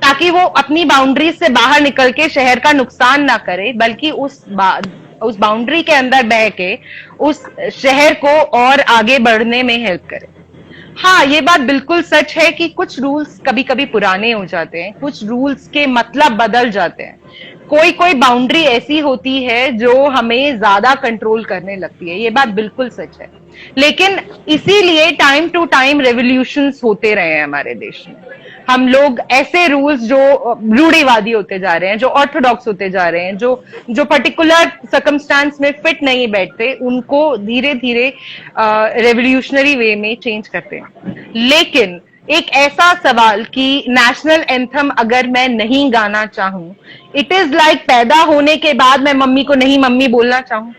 ताकि वो अपनी बाउंड्री से बाहर निकल के शहर का नुकसान ना करे, बल्कि उस बाउंड्री के अंदर बह के उस शहर को और आगे बढ़ने में हेल्प करे। हाँ, ये बात बिल्कुल सच है कि कुछ रूल्स कभी कभी पुराने हो जाते हैं, कुछ रूल्स के मतलब बदल जाते हैं, कोई कोई बाउंड्री ऐसी होती है जो हमें ज्यादा कंट्रोल करने लगती है, ये बात बिल्कुल सच है। लेकिन इसीलिए टाइम टू टाइम रेवोल्यूशंस होते रहे हैं हमारे देश में। हम लोग ऐसे रूल्स जो रूढ़िवादी होते जा रहे हैं, जो ऑर्थोडॉक्स होते जा रहे हैं, जो पर्टिकुलर सर्कमस्टांस में फिट नहीं बैठते, उनको धीरे धीरे रेवोल्यूशनरी वे में चेंज करते हैं। लेकिन एक ऐसा सवाल कि नेशनल एंथम अगर मैं नहीं गाना चाहूं, इट इज लाइक पैदा होने के बाद मैं मम्मी को नहीं मम्मी बोलना चाहूं।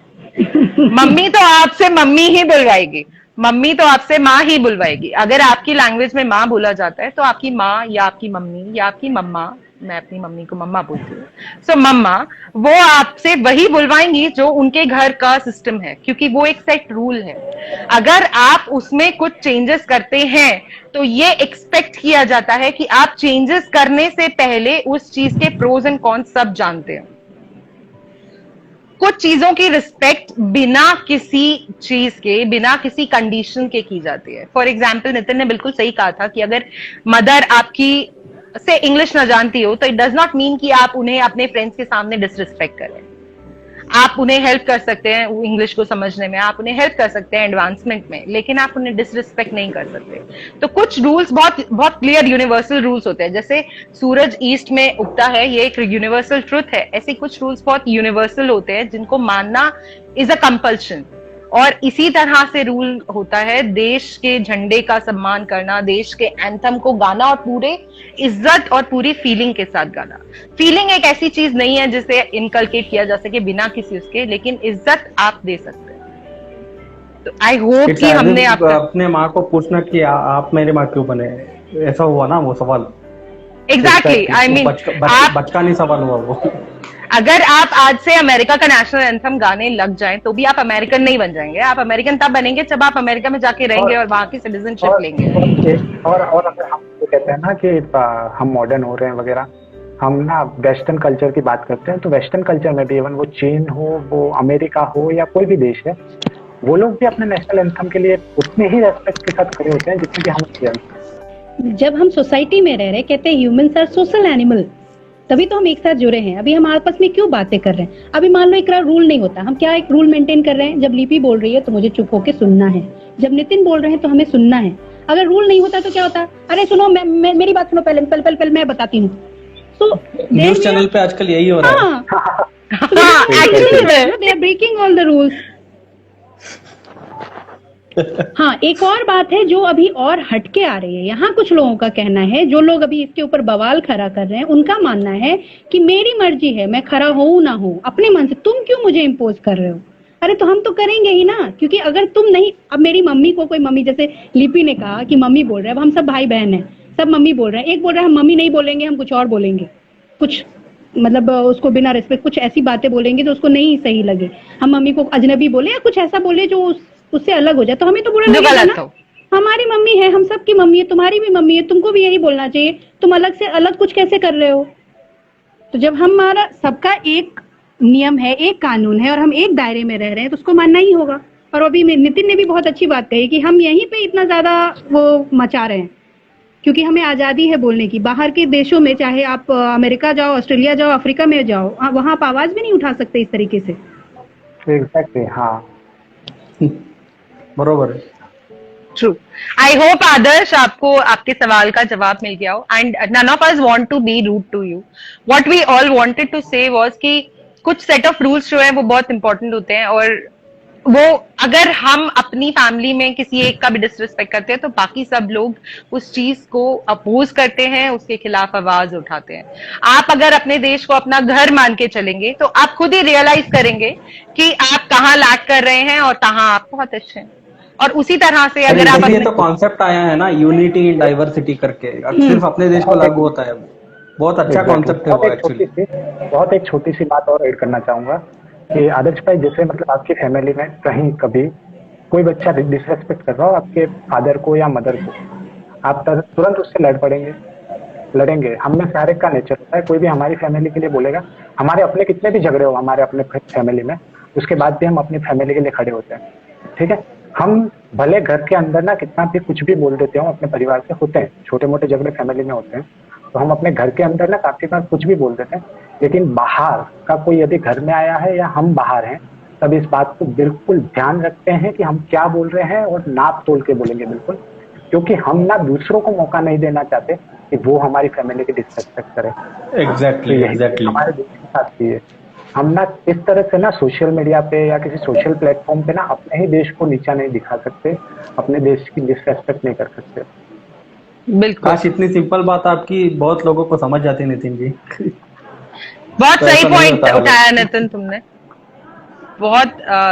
मम्मी तो आपसे मम्मी ही बुलवाएगी, मम्मी तो आपसे माँ ही बुलवाएगी। अगर आपकी लैंग्वेज में माँ बोला जाता है तो आपकी माँ या आपकी मम्मी या आपकी मम्मा, मैं अपनी मम्मी को मम्मा बोलती हूँ, सो मम्मा वो आपसे वही बुलवाएंगी जो उनके घर का सिस्टम है, क्योंकि वो एक सेट रूल है। अगर आप उसमें कुछ चेंजेस करते हैं तो ये एक्सपेक्ट किया जाता है कि आप चेंजेस करने से पहले उस चीज के प्रोज एंड कॉन्स सब जानते हैं। कुछ चीजों की रिस्पेक्ट बिना किसी चीज के, बिना किसी कंडीशन के की जाती है। फॉर एग्जाम्पल, नितिन ने बिल्कुल सही कहा था कि अगर मदर आपकी से इंग्लिश ना जानती हो तो इट डज नॉट मीन कि आप उन्हें अपने फ्रेंड्स के सामने डिसरिस्पेक्ट करें। आप उन्हें हेल्प कर सकते हैं इंग्लिश को समझने में, आप उन्हें हेल्प कर सकते हैं एडवांसमेंट में, लेकिन आप उन्हें डिसरिस्पेक्ट नहीं कर सकते। तो कुछ रूल्स बहुत बहुत क्लियर यूनिवर्सल रूल्स होते हैं, जैसे सूरज ईस्ट में उगता है, ये एक यूनिवर्सल ट्रुथ है। ऐसे कुछ रूल्स बहुत यूनिवर्सल होते हैं जिनको मानना इज अ कंपल्शन। और इसी तरह से रूल होता है देश के झंडे का सम्मान करना, देश के एंथम को गाना और पूरे इज्जत और पूरी फीलिंग के साथ गाना। फीलिंग एक ऐसी चीज नहीं है जिसे इनकलकेट किया जा सके बिना किसी उसके, लेकिन इज्जत आप दे सकते हैं। तो आई होप कि हमने अपने माँ को पूछना कि आप मेरी माँ क्यों बने, ऐसा हुआ ना वो सवाल। एग्जैक्टली, आई मीन बचकानी सवाल हुआ वो। अगर आप आज से अमेरिका का नेशनल एंथम गाने लग जाएं तो भी आप अमेरिकन नहीं बन जाएंगे। आप अमेरिकन तब बनेंगे जब आप अमेरिका में जाके रहेंगे और वहां की सिटीजनशिप लेंगे। और अगर हम तो कहते हैं ना कि हम मॉडर्न हो रहे हैं वगैरह, हम ना वेस्टर्न कल्चर की बात करते हैं, तो वेस्टर्न कल्चर में भी इवन वो चीन हो, वो अमेरिका हो या कोई भी देश है, वो लोग भी अपने नेशनल एंथम के लिए उतने ही रेस्पेक्ट के साथ खड़े होते हैं जितने कि हम। जब हम सोसाइटी में रह रहे, कहते हैं ह्यूमंस आर सोशल एनिमल, तभी तो हम एक साथ जुड़े हैं। अभी हम आपस में क्यों बातें कर रहे हैं? अभी मान लो एक रूल नहीं होता, हम क्या एक रूल मेंटेन कर रहे हैं? जब लिपि बोल रही है तो मुझे चुप होकर सुनना है, जब नितिन बोल रहे हैं तो हमें सुनना है। अगर रूल नहीं होता तो क्या होता? अरे सुनो, मेरी बात सुनो, पहले मैं बताती हूँ। तो न्यूज चैनल पे आजकल यही हो रहा है। Actually they are breaking all the rules. हाँ, एक और बात है जो अभी और हटके आ रही है। यहाँ कुछ लोगों का कहना है, जो लोग अभी इसके ऊपर बवाल खड़ा कर रहे हैं, उनका मानना है कि मेरी मर्जी है, मैं खड़ा हूं ना हूं अपने मन से, तुम क्यों मुझे इम्पोज कर रहे हो? अरे तो हम तो करेंगे ही ना, क्योंकि अगर तुम नहीं, अब मेरी मम्मी को कोई मम्मी, जैसे लिपि ने कहा कि मम्मी बोल रहे हैं, अब हम सब भाई बहन हैं, सब मम्मी बोल रहे हैं, एक बोल रहा है हम मम्मी नहीं बोलेंगे, हम कुछ और बोलेंगे, कुछ मतलब उसको बिना रिस्पेक्ट कुछ ऐसी बातें बोलेंगे जो उसको नहीं सही लगे, हम मम्मी को अजनबी बोले या कुछ ऐसा बोले जो उससे अलग हो जाए, तो हमें तो बुरा लगेगा ना। हमारी मम्मी है, हम सबकी मम्मी है, तुम्हारी भी मम्मी है, तुमको भी यही बोलना चाहिए, तुम अलग से अलग कुछ कैसे कर रहे हो? तो जब हमारा सबका एक नियम है, एक कानून है और हम एक दायरे में रह रहे हैं तो उसको मानना ही होगा। और अभी नितिन ने भी बहुत अच्छी बात कही कि हम यहीं पे इतना ज्यादा वो मचा रहे हैं क्योंकि हमें आजादी है बोलने की। बाहर के देशों में, चाहे आप अमेरिका जाओ, ऑस्ट्रेलिया जाओ, अफ्रीका में जाओ, वहां आप आवाज भी नहीं उठा सकते इस तरीके से। एग्जैक्टली, हाँ, बरोबर है। ट्रू। आई होप आदर्श आपको आपके सवाल का जवाब मिल गया हो। And none of us want to be rude to you. What we all wanted to say was कि कुछ सेट ऑफ रूल्स जो है वो बहुत इंपॉर्टेंट होते हैं, और वो अगर हम अपनी फैमिली में किसी एक का भी डिसरिस्पेक्ट करते हैं तो बाकी सब लोग उस चीज को अपोज करते हैं, उसके खिलाफ आवाज उठाते हैं। आप अगर अपने देश को अपना घर मान के चलेंगे तो आप खुद ही रियलाइज करेंगे कि आप कहाँ लैक कर रहे हैं और कहाँ आप बहुत अच्छे हैं। और उसी तरह से अरे अगर आप इसीलिए तो कॉन्सेप्ट आया है ना, यूनिटी इन डाइवर्सिटी करके, सिर्फ अपने देश को लागू होता है वो। बहुत अच्छा कॉन्सेप्ट है वो एक्चुअली। बहुत एक छोटी सी बात और ऐड करना चाहूंगा कि आदर्श भाई, जैसे मतलब आपकी फैमिली में कहीं कभी कोई बच्चा डिसरेस्पेक्ट कर रहा हो आपके फादर को या मदर को, आप तुरंत उससे लड़ेंगे। हम में से हर एक का नेचर होता है। कोई भी हमारी फैमिली के लिए बोलेगा, हमारे अपने कितने भी झगड़े हो हमारे अपने फैमिली में, उसके बाद भी हम अपनी फैमिली के लिए खड़े होते हैं, ठीक है। हम भले घर के अंदर ना कितना भी कुछ भी बोल देते हो अपने परिवार से, होते हैं छोटे मोटे झगड़े फैमिली में होते हैं, तो हम अपने घर के अंदर ना काफी बार कुछ भी बोल देते हैं, लेकिन बाहर का कोई यदि घर में आया है या हम बाहर हैं, तब इस बात को बिल्कुल ध्यान रखते हैं कि हम क्या बोल रहे हैं और नाप तोल के बोलेंगे बिल्कुल, क्योंकि हम ना दूसरों को मौका नहीं देना चाहते कि वो हमारी फैमिली की डिसरेस्पेक्ट करे। एग्जैक्टली हमारे देश के साथ भी है। हम ना इस तरह से ना सोशल मीडिया पे या किसी सोशल प्लेटफॉर्म पे ना अपने ही देश को नीचा नहीं दिखा सकते, अपने देश की डिसरेस्पेक्ट नहीं कर सकते। बिल्कुल, काश इतनी सिंपल बात आपकी बहुत लोगों को समझ जाती नितिन जी। बहुत तो सही ऐसा नहीं पॉइंट होता है। उठाया नितिन तुमने, बहुत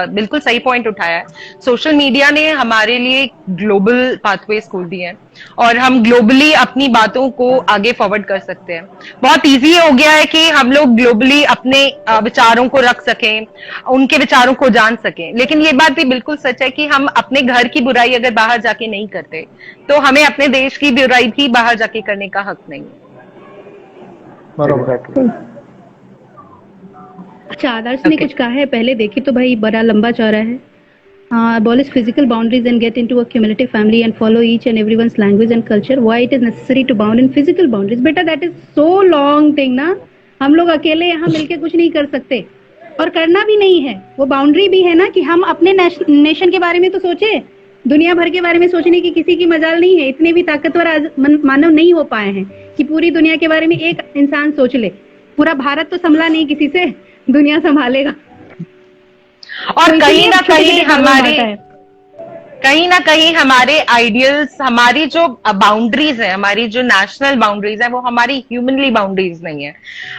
बिल्कुल सही पॉइंट उठाया है। सोशल मीडिया ने हमारे लिए ग्लोबल पाथवेज खोल दिए हैं और हम ग्लोबली अपनी बातों को आगे फॉरवर्ड कर सकते हैं। बहुत इजी हो गया है कि हम लोग ग्लोबली अपने विचारों को रख सकें, उनके विचारों को जान सकें, लेकिन ये बात भी बिल्कुल सच है कि हम अपने घर की बुराई अगर बाहर जाके नहीं करते तो हमें अपने देश की बुराई भी बाहर जाके करने का हक नहीं है। बरोबर। अच्छा, आदर्श ने कुछ कहा है पहले, देखिए तो भाई बड़ा लंबा चौड़ा है। abolish physical boundaries and get into a cumulative family and follow each and everyone's language and culture. Why it is necessary to bound in physical boundaries? बेटा that is so long thing ना, हम लोग अकेले यहाँ मिलके कुछ नहीं कर सकते और करना भी नहीं है। वो बाउंड्री भी है ना कि हम अपने नेशन के बारे में तो सोचे, दुनिया भर के बारे में सोचने की किसी की मजाल नहीं है। इतने भी ताकतवर मानव नहीं हो पाए हैं कि पूरी दुनिया के बारे में एक इंसान सोच ले। पूरा भारत तो संभला नहीं किसी से, दुनिया संभालेगा। और तो कहीं ना कहीं हमारे आइडियल्स, हमारी जो बाउंड्रीज है, हमारी जो नेशनल बाउंड्रीज है, वो हमारी ह्यूमनली बाउंड्रीज नहीं है।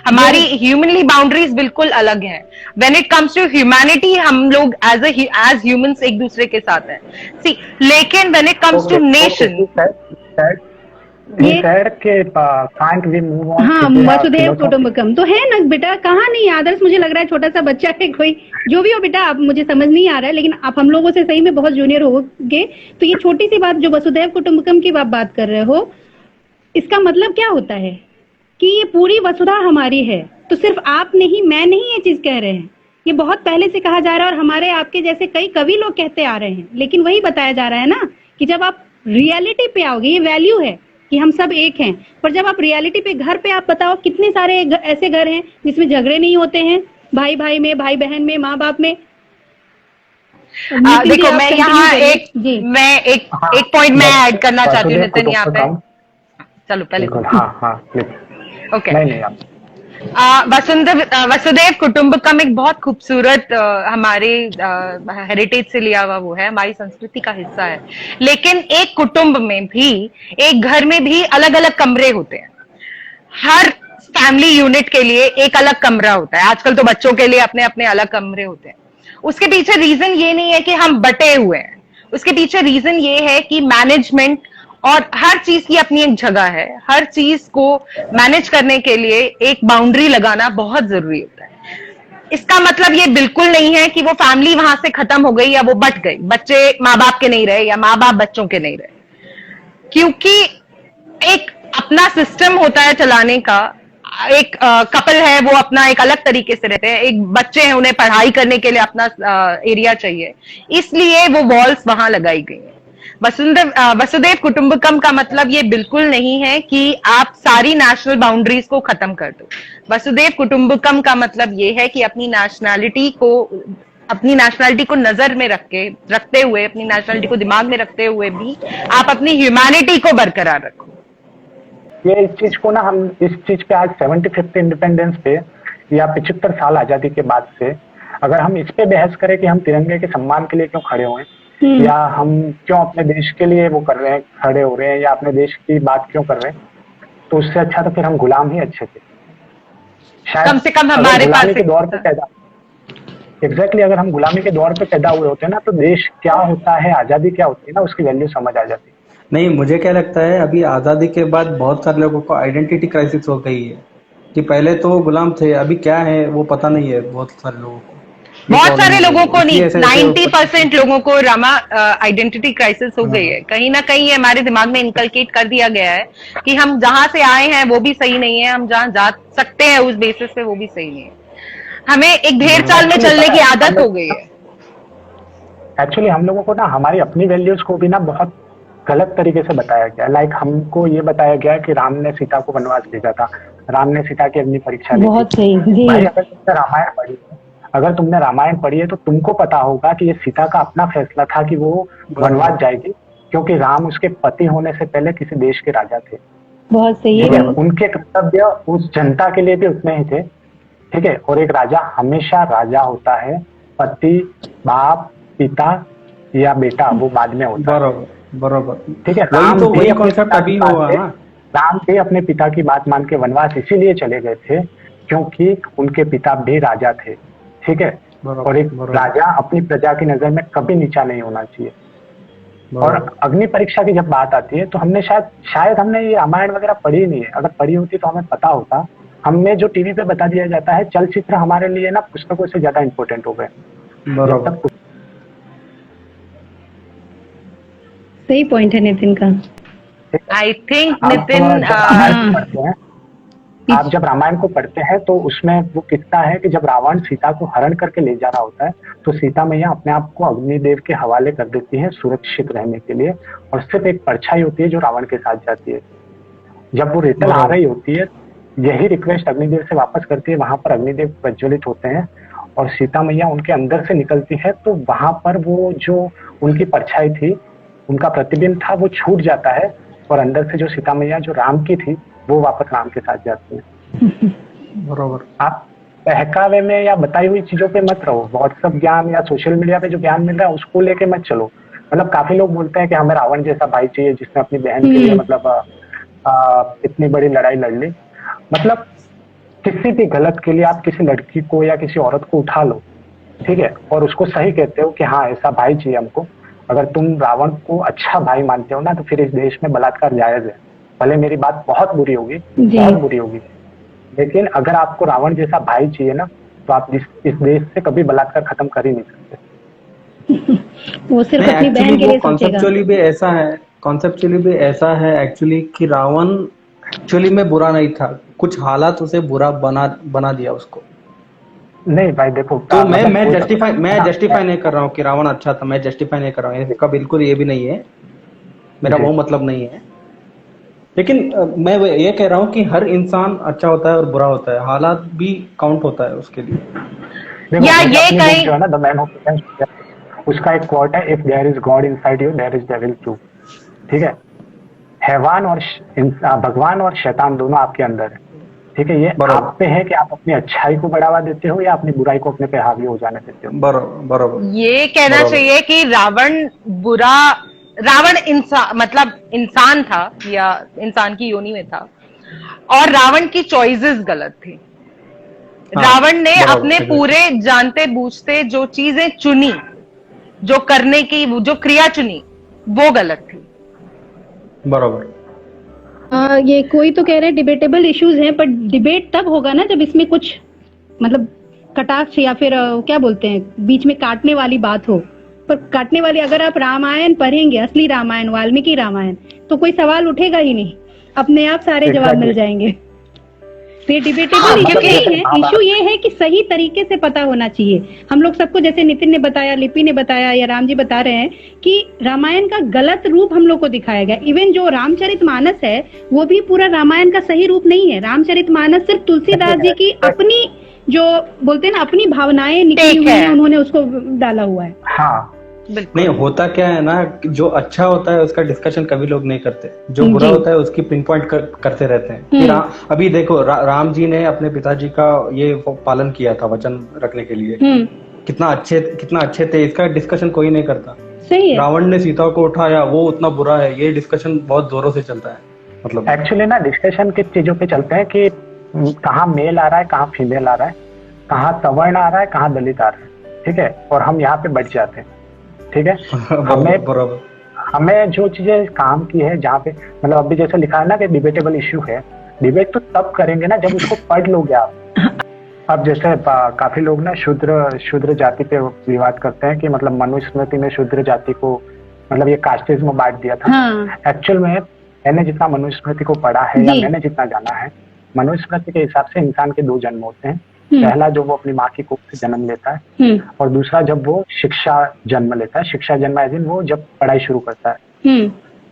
हमारी ह्यूमनली बाउंड्रीज बिल्कुल अलग है। When it comes to humanity, हम लोग एज ह्यूमंस एक दूसरे के साथ हैं। सी, लेकिन when it comes to nation, हाँ, वसुधैव कुटुंबकम तो है ना बेटा, कहाँ नहीं। आदर्श मुझे लग रहा है छोटा सा बच्चा है कोई, जो भी हो बेटा, आप मुझे समझ नहीं आ रहा है, लेकिन आप हम लोगों से सही में बहुत जूनियर होगे। तो ये छोटी सी बात जो वसुधैव कुटुंबकम की आप बात कर रहे हो, इसका मतलब क्या होता है कि ये पूरी वसुधा हमारी है। तो सिर्फ आप नहीं, मैं नहीं ये चीज कह रहे हैं, ये बहुत पहले से कहा जा रहा है और हमारे आपके जैसे कई कवि लोग कहते आ रहे हैं। लेकिन वही बताया जा रहा है ना कि जब आप रियलिटी पे आओगे, ये वैल्यू है कि हम सब एक हैं, पर जब आप रियलिटी पे, घर पे, आप बताओ कितने सारे ऐसे घर हैं जिसमें झगड़े नहीं होते हैं, भाई भाई में, भाई बहन में, माँ बाप में। देखो, मैं यहाँ एक पॉइंट मैं ऐड करना चाहती हूँ नितिन यहाँ पे। चलो पहले ओके, वसुधैव कुटुंबकम एक बहुत खूबसूरत हमारे हेरिटेज से लिया हुआ वो है, हमारी संस्कृति का हिस्सा है। लेकिन एक कुटुंब में भी, एक घर में भी अलग अलग कमरे होते हैं। हर फैमिली यूनिट के लिए एक अलग कमरा होता है। आजकल तो बच्चों के लिए अपने अपने अलग कमरे होते हैं। उसके पीछे रीजन ये नहीं है कि हम बटे हुए हैं, उसके पीछे रीजन ये है कि मैनेजमेंट, और हर चीज की अपनी एक जगह है। हर चीज को मैनेज करने के लिए एक बाउंड्री लगाना बहुत जरूरी होता है। इसका मतलब ये बिल्कुल नहीं है कि वो फैमिली वहां से खत्म हो गई या वो बट गई, बच्चे माँ बाप के नहीं रहे या माँ बाप बच्चों के नहीं रहे, क्योंकि एक अपना सिस्टम होता है चलाने का। एक कपल है, वो अपना एक अलग तरीके से रहते हैं। एक बच्चे हैं, उन्हें पढ़ाई करने के लिए अपना एरिया चाहिए, इसलिए वो वॉल्स वहां लगाई गई है। वसुधैव कुटुंबकम का मतलब ये बिल्कुल नहीं है कि आप सारी नेशनल बाउंड्रीज को खत्म कर दो। वसुधैव कुटुंबकम का मतलब ये है कि अपनी नेशनैलिटी को नजर में रखते हुए, अपनी नेशनैलिटी को दिमाग में रखते हुए भी आप अपनी ह्यूमैनिटी को बरकरार रखो। ये इस चीज को ना, हम इस चीज पे आज 75th इंडिपेंडेंस पे या 75 साल आजादी के बाद से अगर हम इस पे बहस करें कि हम तिरंगे के सम्मान के लिए क्यों खड़े हुए, या हम क्यों अपने देश के लिए वो कर रहे हैं, खड़े हो रहे हैं, या अपने देश की बात क्यों कर रहे हैं, तो उससे अच्छा तो फिर हम गुलाम ही अच्छे थे। शायद कम से कम हमारे पास के दौर पे पैदा, एग्जैक्टली अगर हम गुलामी के दौर पे पैदा हुए होते हैं ना, तो देश क्या होता है, आजादी क्या होती है ना, उसकी वैल्यू समझ आ जाती है। नहीं, मुझे क्या लगता है अभी आजादी के बाद बहुत सारे लोगों को आइडेंटिटी क्राइसिस हो गई है कि पहले तो गुलाम थे, अभी क्या है वो पता नहीं है बहुत सारे लोगों को। बहुत सारे लोगों को नहीं, ऐसे 90% लोगों को रामा आइडेंटिटी क्राइसिस हो गई है। कहीं ना कहीं ये हमारे दिमाग में इनकलकेट कर दिया गया है कि हम जहां से आए हैं वो भी सही नहीं है, हम जहां जा सकते हैं उस बेसिस पे वो भी सही नहीं है। हमें एक भेड़ चाल में चलने की आदत हो गई है। एक्चुअली हम लोगों को ना हमारी अपनी वैल्यूज को भी ना बहुत गलत तरीके से बताया गया। लाइक हमको ये बताया गया कि राम ने सीता को वनवास भेजा था, राम ने सीता की अग्नि परीक्षा ली थी। बहुत सही जी। भाई अगर तुमने रामायण पढ़ी है तो तुमको पता होगा कि ये सीता का अपना फैसला था कि वो वनवास जाएगी, क्योंकि राम उसके पति होने से पहले किसी देश के राजा थे। बहुत सही है। उनके कर्तव्य उस जनता के लिए भी उतने ही थे, ठीक है। और एक राजा हमेशा राजा होता है, पति, बाप, पिता या बेटा वो बाद में होता है। बरोबर, ठीक है। वही कॉन्सेप्ट अभी हुआ ना। राम भी अपने पिता की बात मान के वनवास इसीलिए चले गए थे क्योंकि उनके पिता भी राजा थे, ठीक है। और एक राजा अपनी प्रजा की नजर में कभी नीचा नहीं होना चाहिए। और अग्नि परीक्षा की जब बात आती है तो हमने शायद हमने ये रामायण वगैरह पढ़ी नहीं है। अगर पढ़ी होती तो हमें पता होता। हमें जो टीवी पे बता दिया जाता है, चलचित्र हमारे लिए ना पुस्तकों से ज्यादा इम्पोर्टेंट हो गए। सही पॉइंट है नितिन का। आई थिंक नितिन आप जब रामायण को पढ़ते हैं तो उसमें वो किस्सा है कि जब रावण सीता को हरण करके ले जा रहा होता है तो सीता मैया अपने आप को अग्निदेव के हवाले कर देती है सुरक्षित रहने के लिए, और सिर्फ एक परछाई होती है जो रावण के साथ जाती है। जब वो रिटर्न आ रही होती है, यही रिक्वेस्ट अग्निदेव से वापस करती है, वहां पर अग्निदेव प्रज्वलित होते हैं और सीता मैया उनके अंदर से निकलती है, तो वहां पर वो जो उनकी परछाई थी, उनका प्रतिबिंब था, वो छूट जाता है और अंदर से जो सीता मैया जो राम की थी वो वापस राम के साथ जाती है। बरोबर। आप बहकावे में या बताई हुई चीजों पे मत रहो। व्हाट्सएप ज्ञान या सोशल मीडिया पे जो ज्ञान मिल रहा है उसको लेके मत चलो। मतलब काफी लोग बोलते हैं कि हमें रावण जैसा भाई चाहिए जिसने अपनी बहन के लिए मतलब इतनी बड़ी लड़ाई लड़ ली। मतलब किसी भी गलत के लिए आप किसी लड़की को या किसी औरत को उठा लो, ठीक है, और उसको सही कहते हो कि हाँ ऐसा भाई चाहिए हमको। अगर तुम रावण को अच्छा भाई मानते हो ना, तो फिर इस देश में बलात्कार जायज है। भले मेरी बात बहुत बुरी होगी, बहुत बुरी होगी, लेकिन अगर आपको रावण जैसा भाई चाहिए ना, तो आप इस देश से कभी बलात्कार खत्म कर ही नहीं सकते। वो सिर्फ अपनी बहन के लिए कॉन्सेप्चुअली भी ऐसा है एक्चुअली कि रावण एक्चुअली में बुरा नहीं था, कुछ हालात उसे बुरा बना दिया उसको। नहीं भाई देखो, तो मैं जस्टिफाई नहीं कर रहा हूँ कि रावण अच्छा था, मैं जस्टिफाई नहीं कर रहा हूँ, इसका बिल्कुल ये भी नहीं है, मेरा वो मतलब नहीं है। लेकिन मैं ये कह रहा हूँ कि हर इंसान अच्छा होता है और बुरा होता है, हालात भी काउंट होता है उसके लिए। या ये कहीं जो है ना, द मैन ऑफ उसका एक कोट है, if there is god inside you there is devil too. ठीक है, हैवान और भगवान और शैतान दोनों आपके अंदर है। ठीक है, ये आप पे है कि आप अपनी अच्छाई को बढ़ावा देते हो या अपनी बुराई को अपने पे हावी हो जाने देते हो। बराबर। ये कहना चाहिए कि रावण इंसान मतलब इंसान था या इंसान की योनि में था, और रावण की चॉइसेस गलत थी। रावण ने अपने पूरे जानते बूझते जो चीजें चुनी, जो करने की जो क्रिया चुनी, वो गलत थी। बराबर। ये कोई तो कह रहे हैं डिबेटेबल इश्यूज हैं, पर डिबेट तब होगा ना जब इसमें कुछ मतलब कटाक्ष या फिर क्या बोलते हैं, बीच में काटने वाली बात हो। पर काटने वाली, अगर आप रामायण पढ़ेंगे, असली रामायण, वाल्मीकि रामायण, तो कोई सवाल उठेगा ही नहीं, अपने आप सारे जवाब मिल जाएंगे। ये डिबेटेबल इशू नहीं है। इशू ये है कि सही तरीके से पता होना चाहिए। हम लोग सबको, जैसे नितिन ने बताया, लिपि ने बताया या राम जी बता रहे हैं कि रामायण का गलत रूप हम लोग को दिखाया गया। इवन जो रामचरितमानस है वो भी पूरा रामायण का सही रूप नहीं है। रामचरितमानस सिर्फ तुलसीदास जी की अपनी, जो बोलते हैं ना, अपनी भावनाएं निकली हुई हैं, उन्होंने उसको डाला हुआ है। हाँ, नहीं होता क्या है ना, जो अच्छा होता है उसका डिस्कशन कभी लोग नहीं करते, जो बुरा होता है उसकी पिन पॉइंट करते रहते हैं। अभी देखो राम जी ने अपने पिताजी का ये पालन किया था वचन रखने के लिए, कितना अच्छे थे, इसका डिस्कशन कोई नहीं करता। सही है। रावण ने सीता को उठाया, वो उतना बुरा है, ये डिस्कशन बहुत जोरों से चलता है। मतलब एक्चुअली ना डिस्कशन किस चीजों पे चलते हैं कि कहाँ मेल आ रहा है, कहाँ फीमेल आ रहा है, कहाँ सवर्ण आ रहा है, कहाँ दलित आ रहा है। ठीक है, और हम यहाँ पे बैठ जाते हैं, ठीक है। हमें बराबर हमें जो चीजें काम की है, जहाँ पे मतलब अभी जैसे लिखा है ना कि डिबेटेबल इश्यू है, डिबेट तो तब करेंगे ना जब उसको पढ़ लोगे आप। अब जैसे काफी लोग ना शूद्र जाति पे विवाद करते हैं कि मतलब मनुस्मृति में शूद्र जाति को मतलब ये कास्टिज्म बांट दिया था। एक्चुअल में मैंने जितना मनुस्मृति को पढ़ा है या मैंने जितना जाना है, मनुस्मृति के हिसाब से इंसान के दो जन्म होते हैं। पहला जो वो अपनी माँ की कोख से जन्म लेता है, और दूसरा जब वो शिक्षा जन्म लेता है। शिक्षा जन्म एज इन वो जब पढ़ाई शुरू करता है।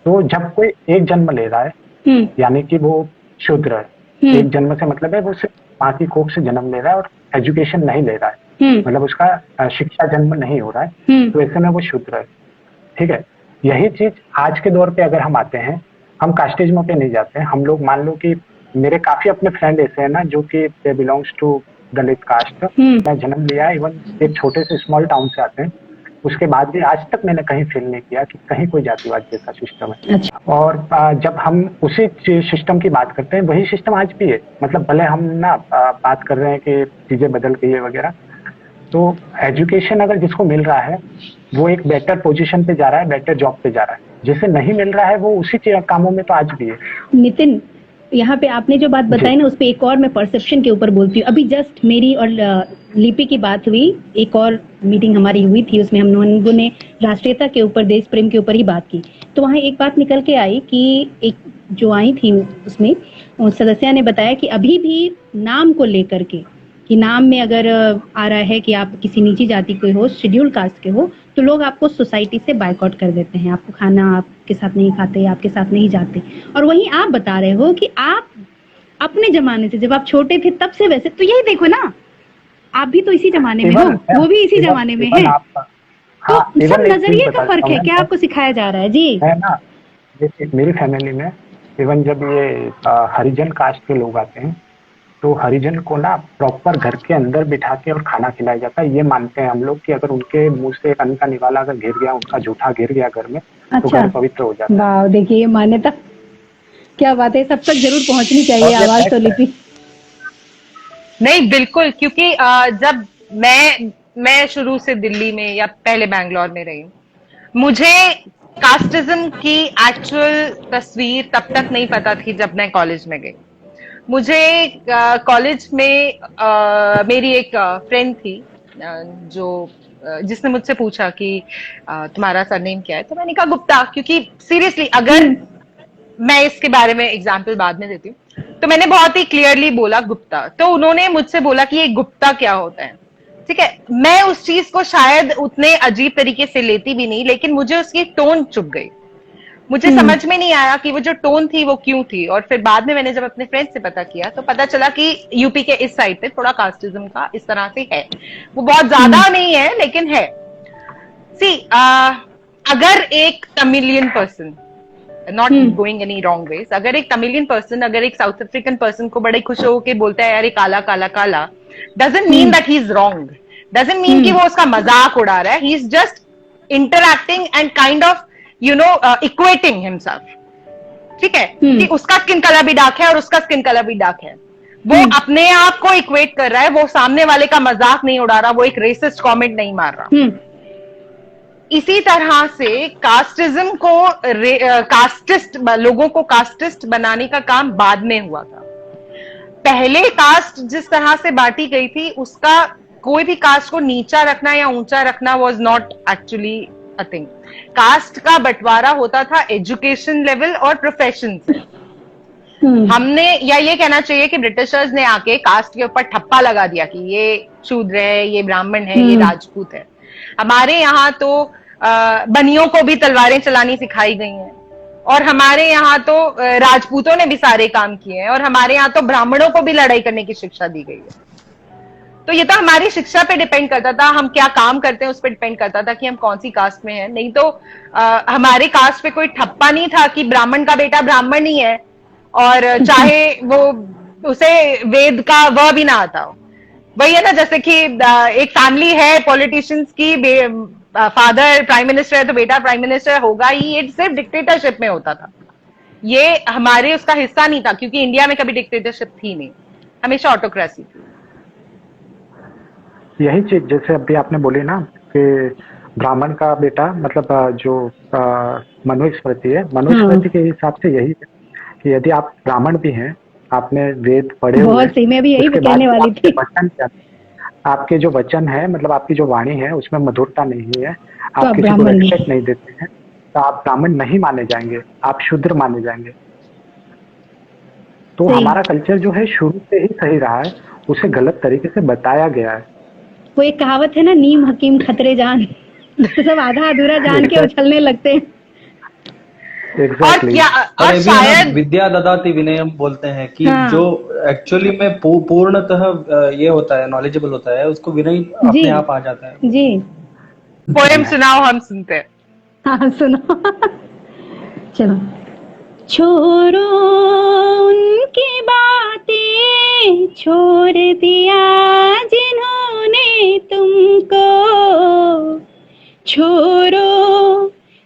तो जब कोई एक जन्म ले रहा है यानी कि वो शूद्र है। एक जन्म से मतलब है वो सिर्फ माँ की कोख से जन्म ले रहा है और एजुकेशन नहीं ले रहा है, मतलब उसका शिक्षा जन्म नहीं हो रहा है, तो ऐसे में वो शूद्र है, ठीक है। यही चीज आज के दौर पे अगर हम आते हैं, हम कास्टिज्म पे नहीं जाते हैं। हम लोग मान लो कि मेरे काफी अपने फ्रेंड ऐसे हैं ना जो कि they belongs to Dalit caste. मैं जन्म लिया, इवन एक छोटे से स्मॉल टाउन से आते हैं, उसके बाद भी आज तक मैंने कहीं फील नहीं किया कि कहीं कोई जातिवाद जैसा सिस्टम है। अच्छा। और जब हम उसी सिस्टम की बात करते हैं, वही सिस्टम आज भी है। मतलब भले हम ना बात कर रहे हैं कि चीजें बदल गई है वगैरह, तो एजुकेशन अगर जिसको मिल रहा है वो एक बेटर पोजीशन पे जा रहा है, बेटर जॉब पे जा रहा है। जिसे नहीं मिल रहा है वो उसी कामों में तो आज भी है। नितिन, यहाँ पे आपने जो बात बताई ना, उस पे एक और मैं परसेप्शन के ऊपर बोलती हूँ। अभी जस्ट मेरी और लिपि की बात हुई, एक और मीटिंग हमारी हुई थी, उसमें हम लोगों ने राष्ट्रीयता के ऊपर, देश प्रेम के ऊपर ही बात की। तो वहाँ एक बात निकल के आई कि एक जो आई थी उसमें सदस्य ने बताया कि अभी भी नाम को लेकर के, कि नाम में अगर आ रहा है कि आप किसी नीची जाति के हो, शेड्यूल कास्ट के हो, तो लोग आपको सोसाइटी से बायकॉट कर देते हैं, आपको खाना आपके साथ नहीं खाते, आपके साथ नहीं जाते। और वहीं आप बता रहे हो कि आप अपने जमाने से, जब आप छोटे थे तब से वैसे, तो यही देखो ना, आप भी तो इसी जमाने में हो, वो भी इसी जमाने में है। तो सब नजरिए का फर्क है, क्या आपको सिखाया जा रहा है? जी है ना। जैसे मेरी फैमिली में इवन जब ये हरिजन कास्ट के लोग आते हैं, तो हरिजन को ना प्रॉपर घर के अंदर बिठा के और खाना खिलाया जाता है। ये मानते हैं हम लोग कि अगर उनके मुंह से एक अन्न का निवाला अगर गिर गया, उनका जूठा गिर गया घर में, तो घर पवित्र हो जाता है। वाह, देखिए ये मान्यता, क्या बात है, सब तक जरूर पहुंचनी चाहिए आवाज तो लिपि। नहीं, बिल्कुल, क्योंकि जब मैं शुरू से दिल्ली में या पहले बैंगलोर में रही, मुझे कास्टिज्म की एक्चुअल तस्वीर तब तक नहीं पता थी जब मैं कॉलेज में गई। मुझे कॉलेज में मेरी एक फ्रेंड थी जो जिसने मुझसे पूछा कि तुम्हारा सरनेम क्या है, तो मैंने कहा गुप्ता, क्योंकि सीरियसली अगर मैं इसके बारे में एग्जांपल बाद में देती हूँ, तो मैंने बहुत ही क्लियरली बोला गुप्ता। तो उन्होंने मुझसे बोला कि ये गुप्ता क्या होता है, ठीक है। मैं उस चीज को शायद उतने अजीब तरीके से लेती भी नहीं, लेकिन मुझे उसकी टोन चुभ गई। मुझे समझ में नहीं आया कि वो जो टोन थी वो क्यों थी। और फिर बाद में मैंने जब अपने फ्रेंड से पता किया तो पता चला कि यूपी के इस साइड पे थोड़ा कास्टिज्म का इस तरह से है, वो बहुत ज्यादा नहीं है लेकिन है। सी अगर एक Tamilian person, not going any wrong veg, अगर एक तमिलियन पर्सन अगर एक साउथ अफ्रीकन पर्सन को बड़े खुश होकर बोलता है यार काला काला काला, doesn't mean that he is wrong, doesn't mean कि वो उसका मजाक उड़ा रहा है। He is just interacting and kind of equating himself, ठीक है, कि उसका स्किन कलर भी डार्क है और उसका स्किन कलर भी डार्क है। वो अपने आप को इक्वेट कर रहा है, वो सामने वाले का मजाक नहीं उड़ा रहा, वो एक रेसिस्ट कमेंट नहीं मार रहा। इसी तरह से कास्टिज्म को कास्टिस्ट लोगों को कास्टिस्ट बनाने का काम बाद में हुआ था। पहले कास्ट जिस तरह से बांटी गई थी, उसका कोई भी कास्ट को नीचा रखना या ऊंचा रखना was not actually a thing. Caste का बंटवारा होता था एजुकेशन लेवल और प्रोफेशन से। हमने या ये कहना चाहिए कि ब्रिटिशर्स ने आके कास्ट के ऊपर ठप्पा लगा दिया कि ये शूद्र है, ये ब्राह्मण है, ये राजपूत है। हमारे यहाँ तो बनियों को भी तलवारें चलानी सिखाई गई हैं, और हमारे यहाँ तो राजपूतों ने भी सारे काम किए हैं, और हमारे यहाँ तो ब्राह्मणों को भी लड़ाई करने की शिक्षा दी गई है। तो ये तो हमारी शिक्षा पे डिपेंड करता था, हम क्या काम करते हैं उस पर डिपेंड करता था कि हम कौन सी कास्ट में हैं। नहीं तो हमारे कास्ट पे कोई ठप्पा नहीं था कि ब्राह्मण का बेटा ब्राह्मण ही है, और चाहे वो उसे वेद का वह भी ना आता हो। वही है ना, जैसे कि एक फैमिली है पॉलिटिशियंस की, फादर प्राइम मिनिस्टर है तो बेटा प्राइम मिनिस्टर होगा ही। ये सिर्फ डिक्टेटरशिप में होता था, ये हमारे उसका हिस्सा नहीं था, क्योंकि इंडिया में कभी डिक्टेटरशिप थी नहीं, हमेशा ऑटोक्रेसी थी। यही चीज जैसे अभी आपने बोली ना कि ब्राह्मण का बेटा मतलब जो मनुस्मृति है, मनुस्मृति के हिसाब से यही है कि यदि आप ब्राह्मण भी हैं, आपने वेद पढ़े हुए बहुत सही, मैं भी यही उसके बाद कहने वाली आपके थी। वचन क्या, आपके जो वचन है मतलब आपकी जो वाणी है उसमें मधुरता नहीं है, तो आप आप किसी को ब्राह्मण नहीं। रेस्पेक्ट नहीं देते हैं, तो आप ब्राह्मण नहीं माने जाएंगे, आप शूद्र माने जाएंगे। तो सही। हमारा कल्चर जो है शुरू से ही सही रहा है, उसे गलत तरीके से बताया गया है। वो एक कहावत है ना, नीम हकीम खतरे जान, तो सब आधा अधूरा जान के उछलने लगते हैं। और एग्जैक्टली क्या, और और ये भी है ना, शायद विद्या ददाति विनयम बोलते हैं कि हाँ। जो एक्चुअली में पूर्णतः ये होता है, नॉलेजेबल होता है, उसको विनय जी अपने आप आ जाता है। जी। पोएम सुनाओ, हम सुनते हैं। हाँ सुनो। चलो। छोड़ो उनकी बातें, छोड़ दिया जिन्होंने तुमको, छोड़ो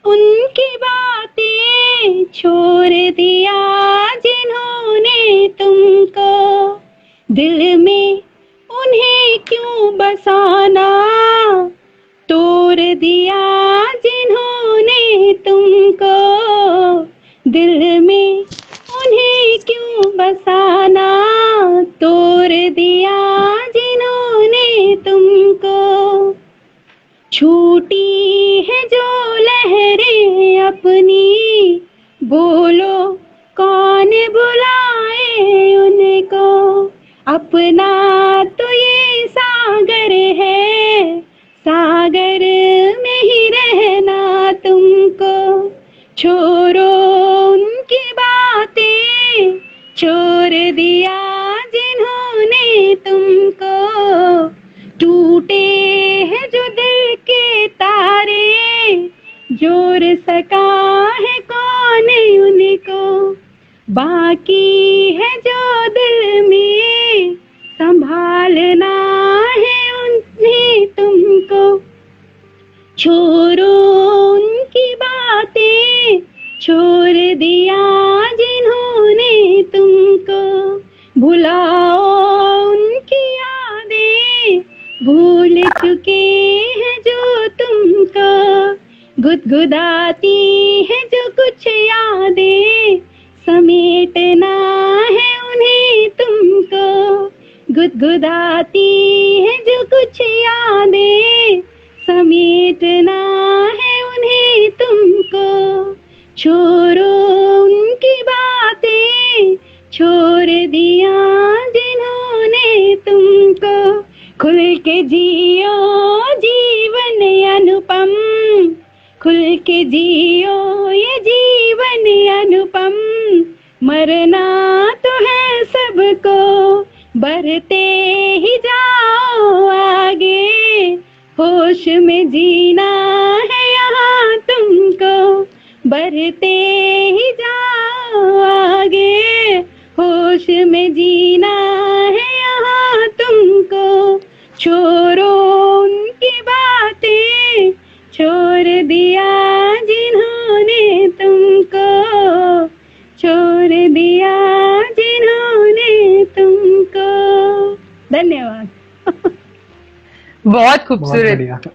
उनकी बातें, छोड़ दिया जिन्होंने तुमको, दिल में उन्हें क्यों बसाना, तोड़ दिया जिन्होंने तुमको, दिल में उन्हें क्यों बसाना, तोड़ दिया जिन्होंने तुमको, छूटी है जो लहरें अपनी, बोलो कौन बुलाए उनको, अपना तो ये सागर है, सागर में ही रहना तुमको, छोड़ो उनकी बातें, छोड़ दिया जिन्होंने तुमको, टूटे हैं जो दिल के तारे, जोड़ सका है कौन उनको, बाकी है जो दिल में संभालना है उन्हें तुमको, छोड़ो उनकी बातें, छोड़ दिया जिन्होंने तुमको, भुलाओ उनकी यादें, भूल चुके हैं जो तुमको, गुदगुदाती है जो कुछ यादें, समेटना है उन्हें तुमको, गुदगुदाती है जो कुछ यादें, समेटना है उन्हें तुमको, छोड़ो उनकी बातें, छोड़ दिया जिन्होंने तुमको, खुल के जियो जीवन अनुपम, खुल के जियो ये जीवन अनुपम, मरना तो है सबको, बढ़ते ही जाओ आगे, होश में जीना है यहाँ तुमको, बढ़ते ही जाओ आगे, होश में जीना है यहाँ तुमको, छोड़ो उनकी बातें, छोड़ दिया जिन्होंने तुमको, छोड़ दिया जिन्होंने तुमको। धन्यवाद। बहुत खूबसूरत।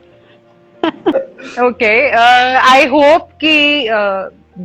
ओके, आई होप कि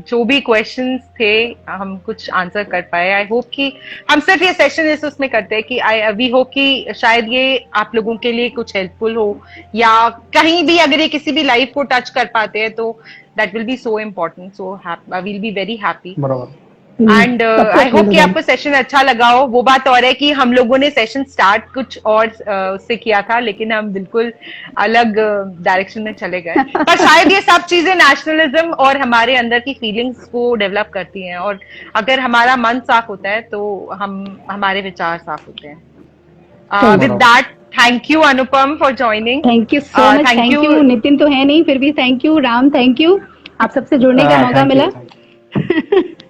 जो भी क्वेश्चंस थे हम कुछ आंसर कर पाए। आई होप कि हम सिर्फ ये सेशन इस उसमें करते हैं कि वी होप कि शायद ये आप लोगों के लिए कुछ हेल्पफुल हो, या कहीं भी अगर ये किसी भी लाइफ को टच कर पाते हैं तो that will be so important, so I will be very happy. बराबर। एंड आई होप कि आपको सेशन अच्छा लगा हो। वो बात और है कि हम लोगों ने सेशन स्टार्ट कुछ और उससे किया था, लेकिन हम बिल्कुल अलग डायरेक्शन में चले गए। पर शायद ये सब चीजें नेशनलिज्म और हमारे अंदर की फीलिंग्स को डेवलप करती हैं, और अगर हमारा मन साफ होता है तो हमारे विचार साफ होते हैं। With that, thank you Anupam for joining. Thank you so much. Thank you. Nitin तो है नहीं, फिर भी thank you. Ram, thank you, आप सबसे जुड़ने का मौका मिला।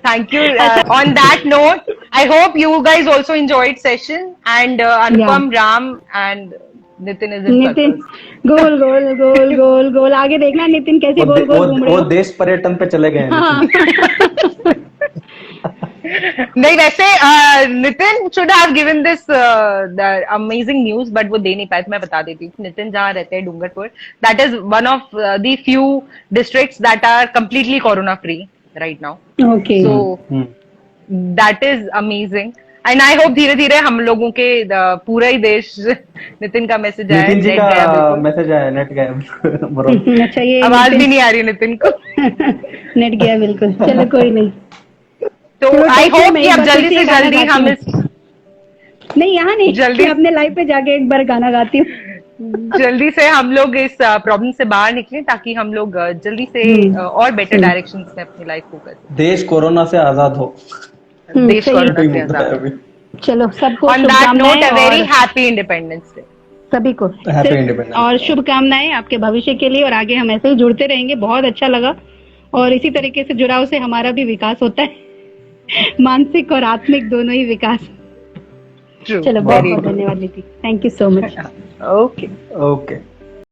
Thank you. On that note, I hope you guys also enjoyed session, and Anupam, Ram, and Nitin is in Nitin circles. गोल गोल गोल गोल गोल आगे देखना नितिन कैसे गोल गोल घूम रहे वो हो। देश पर्यटन पे चले गए हैं। हाँ। नहीं वैसे Nitin should have given this the amazing news, but वो दे नहीं पाए, तो मैं बता देती हूँ। नितिन जहाँ रहते हैं Dungarpur, that is one of the few districts that are completely corona free right now. Okay. So that is amazing. And I hope धीरे धीरे हम लोगों के पूरा ही देश नितिन का मैसेज आया, नितिन जी नेट का गया बिल्कुल। मैसेज आया, नेट गया बरो। अच्छा, ये आवाज भी नहीं आ रही नितिन को। नेट गया बिल्कुल। चलो कोई नहीं। तो चलो, आई देखिए, होप मैं कि एक अब बार जल्दी फिर से से गाना जल्दी गाती हम हूँ। इस नहीं, यहाँ नहीं, जल्दी- मैं अपने लाइव पे जाके एक बार गाना गाती हूँ। जल्दी से हम लोग इस प्रॉब्लम से बाहर निकलें, ताकि हम लोग जल्दी से और बेटर डायरेक्शन में अपनी लाइफ को करें। देश कोरोना से आजाद हो। देश सही। कोरोना से मुद्दा है आजाद। अभी। चलो, सबको ऑन दैट नोट, शुभकामनाएं अ वेरी और हैप्पी इंडिपेंडेंस डे सभी को Happy Independence Day। और शुभकामनाएं आपके भविष्य के लिए। और आगे हम ऐसे ही जुड़ते रहेंगे। बहुत अच्छा लगा, और इसी तरीके से जुड़ाव से हमारा भी विकास होता है, मानसिक और आत्मिक दोनों ही विकास। चलो, बहुत बहुत धन्यवाद नीति। Thank you so much. Okay okay.